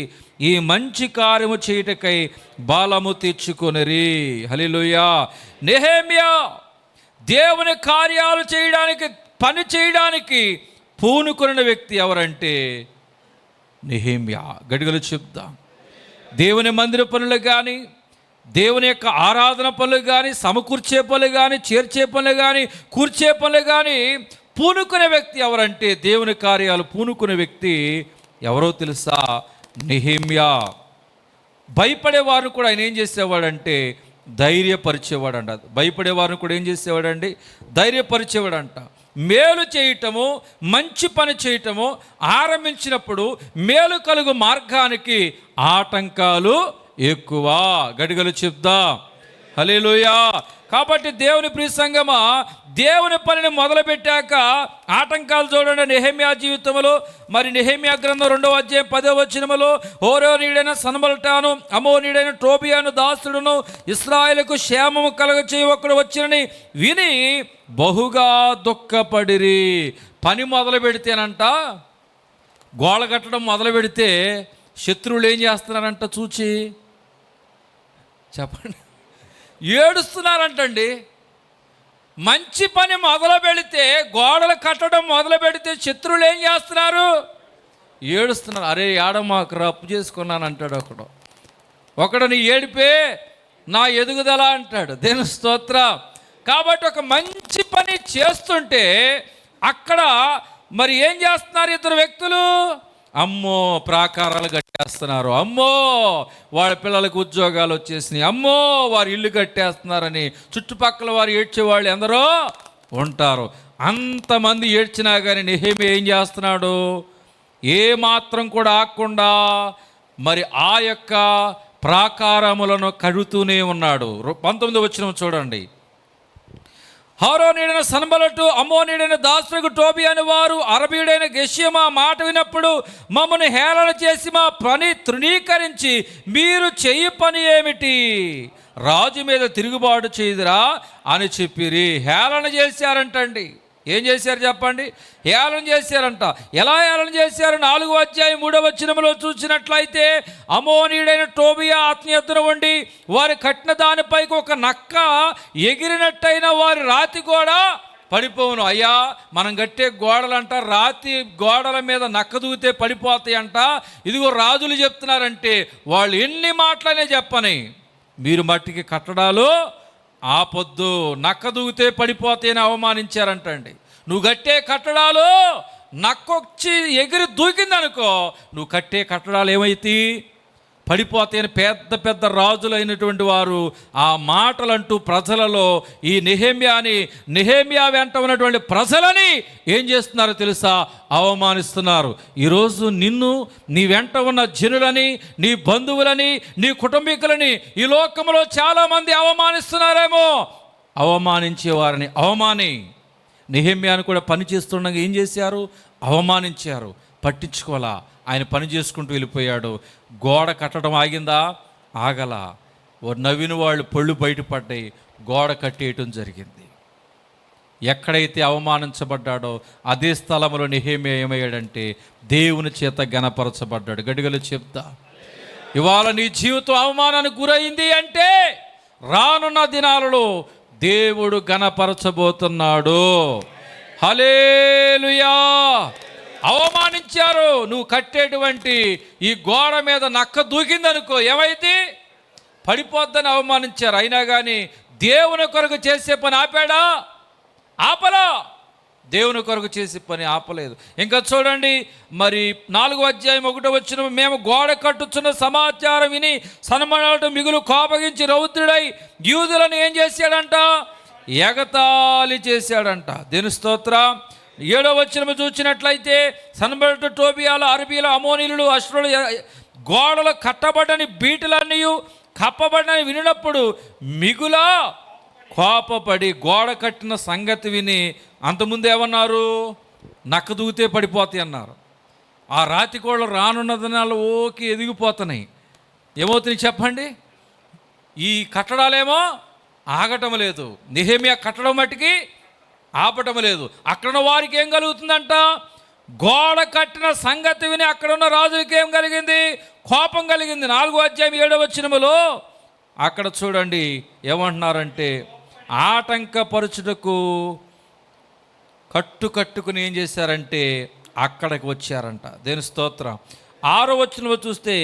ఈ మంచి కార్యము చేయుటకై బలము తెచ్చుకొనిరి. హల్లెలూయా. నెహెమ్యా దేవుని కార్యాలు చేయడానికి, పని చేయడానికి పూనుకొనిన వ్యక్తి ఎవరంటే నెహెమ్యా. గడిగలు చెప్దాం. దేవుని మందిర పనులు కానీ, దేవుని యొక్క ఆరాధన పనులు కానీ, సమకూర్చే పనులు కానీ, చేర్చే పనులు కానీ, కూర్చే పనులు కానీ పూనుకునే వ్యక్తి ఎవరంటే, దేవుని కార్యాలు పూనుకునే వ్యక్తి ఎవరో తెలుసా? నెహెమ్యా. భయపడేవారు కూడా ఆయన ఏం చేసేవాడంటే ధైర్యపరిచేవాడంట. భయపడేవారిని కూడా ఏం చేసేవాడండి? ధైర్యపరిచేవాడంట. మేలు చేయటము, మంచి పని చేయటము ఆరంభించినప్పుడు మేలు కలుగు మార్గానికి ఆటంకాలు ఎక్కువ. గడిగలు చెప్దా హల్లెలూయా. కాబట్టి దేవుని ప్రియ సంగమా, దేవుని పనిని మొదలుపెట్టాక ఆటంకాలు చూడండి. నెహెమ్యా జీవితంలో మరి నెహెమ్యా గ్రంథం 2వ అధ్యాయం 10వ వచనములో, హోరోనీయుడైన సన్బల్లటాను, అమోనీయుడైన టోబియాను దాసుడును ఇశ్రాయేలుకు క్షేమము కలగచేయు ఒకడు వచ్చినని విని బహుగా దుఃఖపడిరి. పని మొదలు పెడితేనంట, గోళ కట్టడం మొదలు పెడితే శత్రువులు ఏం చేస్తున్నారంట చూచి చెప్పండి, ఏడుస్తున్నారంటండి. మంచి పని మొదలు పెడితే, గోడలు కట్టడం మొదలు పెడితే శత్రువులు ఏం చేస్తున్నారు? ఏడుస్తున్నారు. అరే ఏడమాకు అప్పు చేసుకున్నాను అంటాడు ఒకడు నీ ఏడిపే నా ఎదుగుదల అంటాడు. దేవుని స్తోత్రం. కాబట్టి ఒక మంచి పని చేస్తుంటే అక్కడ మరి ఏం చేస్తున్నారు ఇద్దరు వ్యక్తులు? అమ్మో ప్రాకారాలు కట్టేస్తున్నారు, అమ్మో వాళ్ళ పిల్లలకు ఉద్యోగాలు వచ్చేసినాయి, అమ్మో వారు ఇల్లు కట్టేస్తున్నారని చుట్టుపక్కల వారు ఏడ్చేవాళ్ళు ఎందరో ఉంటారు. అంతమంది ఏడ్చినా కానీ నెహెమ్యా ఏం చేస్తున్నాడు? ఏ మాత్రం కూడా ఆగకుండా మరి ఆ యొక్క ప్రాకారములను కడుతూనే ఉన్నాడు. 19వ వచనం చూడండి. హోరోనీయుడైన సన్బల్లటు, అమ్మోనీయుడైన దాసుడు టోబియా అని వారు అరబీయుడైన గెషెము ఆ మాట విన్నప్పుడు మమ్మల్ని హేళన చేసి మా పని తృణీకరించి మీరు చెయ్యి పని ఏమిటి? రాజు మీద తిరుగుబాటు చేయుదురా అని చెప్పిరి. హేళన చేశారంటండి. ఏం చేశారు చెప్పండి? హేళన చేశారంట. ఎలా హేళన చేశారు? 4వ అధ్యాయం 3వ వచనంలో చూసినట్లయితే, అమోనీయుడైన టోబియా ఆత్మీయతను ఉండి వారి కట్టిన దానిపైకి ఒక నక్క ఎగిరినట్టయినా వారి రాతి కూడా పడిపోవును. అయ్యా మనం కట్టే గోడలంట, రాతి గోడల మీద నక్క దూగితే పడిపోతాయి అంట. ఇదిగో రాజులు చెప్తున్నారంటే వాళ్ళు ఎన్ని మాటలనే చెప్పని, మీరు మట్టికి కట్టడాలు ఆపొద్దు, నక్క దూగితే పడిపోతేనే అవమానించారంటండి. నువ్వు కట్టే కట్టడాలు నక్కొచ్చి ఎగిరి దూకిందనుకో, నువ్వు కట్టే కట్టడాలు ఏమైతే పడిపోతాయని పెద్ద పెద్ద రాజులైనటువంటి వారు ఆ మాటలంటూ ప్రజలలో ఈ నెహెమ్యా వెంట ఉన్నటువంటి ప్రజలని ఏం చేస్తున్నారో తెలుసా? అవమానిస్తున్నారు. ఈరోజు నిన్ను, నీ వెంట ఉన్న జనులని, నీ బంధువులని, నీ కుటుంబీకులని ఈ లోకంలో చాలామంది అవమానిస్తున్నారేమో. అవమానించే వారిని నెహెమ్యాను కూడా పని చేస్తుండగా ఏం చేశారు? అవమానించారు. పట్టించుకోవాలా, ఆయన పని చేసుకుంటూ వెళ్ళిపోయాడు. గోడ కట్టడం ఆగిందా? ఆగల. నవ్విన వాళ్ళు పళ్ళు బయటపడ్డాయి, గోడ కట్టేయటం జరిగింది. ఎక్కడైతే అవమానించబడ్డాడో అదే స్థలంలో నెహెమ్యా ఏమయ్యాడంటే దేవుని చేత ఘనపరచబడ్డాడు. గడిగలు చెప్తా, ఇవాళ నీ జీవితం అవమానానికి గురైంది అంటే రానున్న దినాలలో దేవుడు ఘనపరచబోతున్నాడు. హల్లెలూయా. అవమానించారు. నువ్వు కట్టేటువంటి ఈ గోడ మీద నక్క దూకిందనుకో, ఏమైతే పడిపోద్దని అవమానించారు. అయినా కానీ దేవుని కొరకు చేసే పని ఆపాడా? ఆపలా. దేవుని కొరకు చేసే పని ఆపలేదు. ఇంకా చూడండి, మరి 4వ అధ్యాయం 1వ వచనం, మేము గోడ కట్టుచున్న సమాచారం విని సన్మనాడు మిగులు కోపగించి రౌద్రుడై యూదులను ఏం చేశాడంట? ఎగతాళి చేశాడంట. దేవుని స్తోత్రం. 7వ వచనం చూసినట్లయితే, సన్బల్లటు, టోబియాల, అరబీల, అమోనీయులు, అశ్రులు గోడలు కట్టబడని బీటులన్నీ కప్పబడని వినినప్పుడు మిగులా కోపపడి గోడ కట్టిన సంగతి విని, అంతకుముందు ఏమన్నారు? నక్క దూగితే పడిపోతాయి అన్నారు. ఆ రాతి గోడలు రానున్న దినాలు ఎదిగిపోతున్నాయి. ఏమవుతున్నాయి చెప్పండి? ఈ కట్టడాలేమో ఆగటం లేదు. నెహెమ్యా కట్టడం మట్టికి ఆపటం లేదు. అక్కడ వారికి ఏం కలుగుతుందంట? గోడ కట్టిన సంగతి విని అక్కడున్న రాజులకి ఏం కలిగింది? కోపం కలిగింది. 4వ అధ్యాయం 7వ వచనములో అక్కడ చూడండి ఏమంటున్నారంటే, ఆటంకపరచుటకు కట్టుకుని ఏం చేశారంటే అక్కడికి వచ్చారంట. దేని స్తోత్రం. 6వ వచనంలో చూస్తే,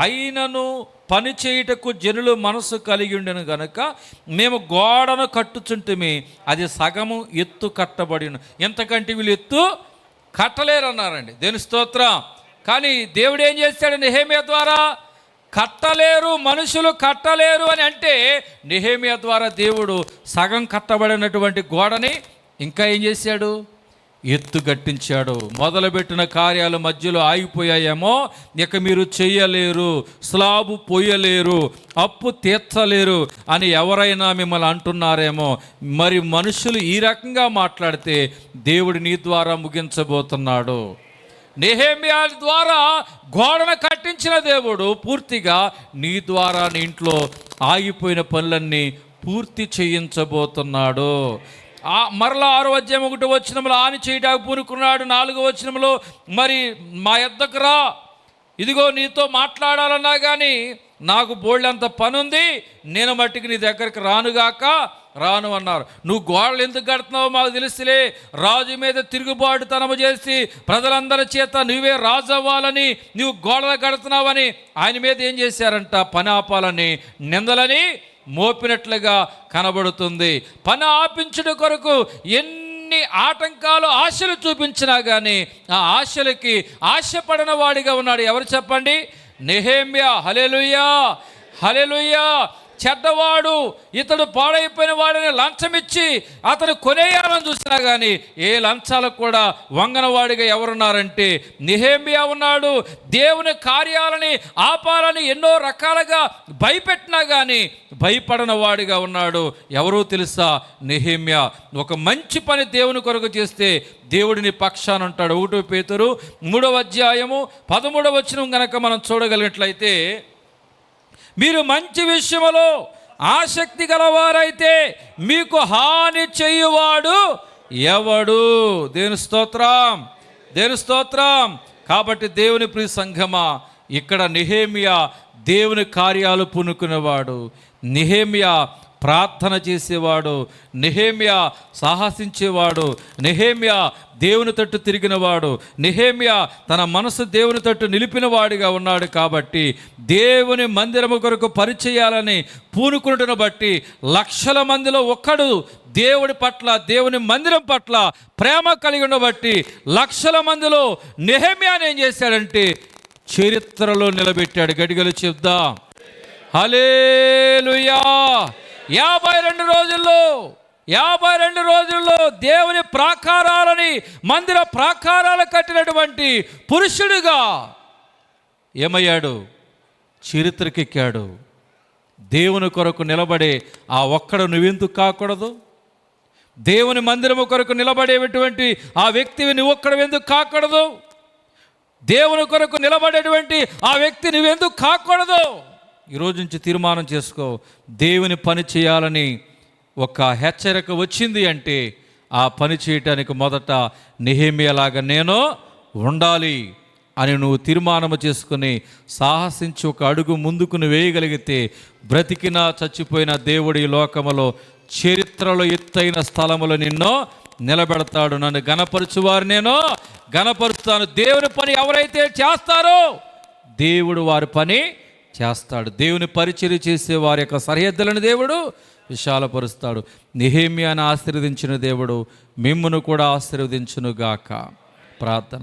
అయినను పని చేయుటకు జనులు మనసు కలిగి ఉండెను గనుక మేము గోడను కట్టుచుంటిమి, అది సగము ఎత్తు కట్టబడిను, ఎంతకంటే వీళ్ళు ఎత్తు కట్టలేరు అన్నారండి. దేని స్తోత్రం. కానీ దేవుడు ఏం చేశాడు నెహెమ్యా ద్వారా? కట్టలేరు, మనుషులు కట్టలేరు అని అంటే నెహెమ్యా ద్వారా దేవుడు సగం కట్టబడినటువంటి గోడని ఇంకా ఏం చేశాడు? ఎత్తుగట్టించాడు. మొదలుపెట్టిన కార్యాలు మధ్యలో ఆగిపోయాయేమో, ఇక మీరు చెయ్యలేరు, స్లాబు పోయలేరు, అప్పు తీర్చలేరు అని ఎవరైనా మిమ్మల్ని అంటున్నారేమో. మరి మనుషులు ఈ రకంగా మాట్లాడితే దేవుడు నీ ద్వారా ముగించబోతున్నాడు. నెహెమ్యా ద్వారా గోడను కట్టించిన దేవుడు పూర్తిగా నీ ద్వారా నీ ఇంట్లో ఆగిపోయిన పనులన్నీ పూర్తి చేయించబోతున్నాడు. మరలా 6వ అధ్యాయం 1వ వచనంలో ఆని చేయడానికి పూనుకున్నాడు. 4వ వచనంలో మరి మా యొద్దకు రా, ఇదిగో నీతో మాట్లాడాలన్నా కానీ నాకు బోళ్ళంత పని ఉంది, నేను మట్టికి నీ దగ్గరికి రాను అన్నారు. నువ్వు గోడలు ఎందుకు కడుతున్నావో మాకు తెలుసులే, రాజు మీద తిరుగుబాటుతనము చేసి ప్రజలందరి చేత నువ్వే రాజు అవ్వాలని నువ్వు గోడలు కడుతున్నావని ఆయన మీద ఏం చేశారంట? పని ఆపాలని, నిందలని మోపినట్లుగా కనబడుతుంది. పని ఆపించుట కొరకు ఎన్ని ఆటంకాలు, ఆశలు చూపించినా కానీ ఆ ఆశలకి ఆశపడిన వాడిగా ఉన్నాడు. ఎవరు చెప్పండి? నెహెమ్యా. హల్లెలూయా, హల్లెలూయా. చెడ్డవాడు, ఇతడు పాడైపోయిన వాడిని లంచమిచ్చి అతను కొనేయాలని చూసినా కానీ ఏ లంచాలకు కూడా వంగనవాడిగా ఎవరున్నారంటే నెహెమ్యా ఉన్నాడు. దేవుని కార్యాలని ఆపాలని ఎన్నో రకాలుగా భయపెట్టినా కానీ భయపడని వాడిగా ఉన్నాడు. ఎవరో తెలుసా? నెహెమ్యా. ఒక మంచి పని దేవుని కొరకు చేస్తే దేవుడిని పక్షాన ఉంటాడు. 1 పేతురు 3వ అధ్యాయము 13వ వచనం గనక మనం చూడగలిగినట్లయితే, మీరు మంచి విషయములో ఆసక్తి గలవారైతే మీకు హాని చేయువాడు ఎవడు? దేవుని స్తోత్రం, దేవుని స్తోత్రం. కాబట్టి దేవుని ప్రియ సంఘమా, ఇక్కడ నెహెమ్యా దేవుని కార్యాలు పూనుకునేవాడు, నెహెమ్యా ప్రార్థన చేసేవాడు, నెహెమ్యా సాహసించేవాడు, నెహెమ్యా దేవుని తట్టు తిరిగినవాడు, నెహెమ్యా తన మనసు దేవుని తట్టు నిలిపిన వాడిగా ఉన్నాడు. కాబట్టి దేవుని మందిరము కొరకు పరిచయాలని పూనుకుంటున్న బట్టి లక్షల మందిలో ఒక్కడు దేవుడి పట్ల, దేవుని మందిరం పట్ల ప్రేమ కలిగి ఉండబట్టి లక్షల మందిలో నెహెమ్యాని ఏం చేశాడంటే చరిత్రలో నిలబెట్టాడు. గడిగలు చెప్దాం హల్లెలూయా. 52 రోజుల్లో దేవుని ప్రాకారాలని, మందిర ప్రాకారాలు కట్టినటువంటి పురుషుడిగా ఏమయ్యాడు? చరిత్రకెక్కాడు. దేవుని కొరకు నిలబడే ఆ ఒక్కడు నువ్వెందుకు కాకూడదు? దేవుని మందిరము కొరకు నిలబడేటువంటి ఆ వ్యక్తివి నువ్వు ఒక్కడు ఎందుకు కాకూడదు? దేవుని కొరకు నిలబడేటువంటి ఆ వ్యక్తి నువ్వెందుకు కాకూడదు? ఈరోజు నుంచి తీర్మానం చేసుకో. దేవుని పని చేయాలని ఒక హెచ్చరిక వచ్చింది అంటే ఆ పని చేయటానికి మొదట నెహెమ్యాలాగా నేను ఉండాలి అని నువ్వు తీర్మానము చేసుకుని సాహసించి ఒక అడుగు ముందుకు వేయగలిగితే బ్రతికినా చచ్చిపోయిన దేవుడి లోకములో చరిత్రలో ఎత్తైన స్థలములో నిన్ను నిలబెడతాడు. నన్ను గణపరచువారు నేను గణపరుస్తాను. దేవుని పని ఎవరైతే చేస్తారో దేవుడు వారి పని చేస్తాడు. దేవుని పరిచర్య చేసే వారి యొక్క సరిహద్దులను దేవుడు విశాలపరుస్తాడు. నెహెమ్యాను ఆశీర్వదించిన దేవుడు మిమ్మును కూడా ఆశీర్వదించునుగాక. ప్రార్థన.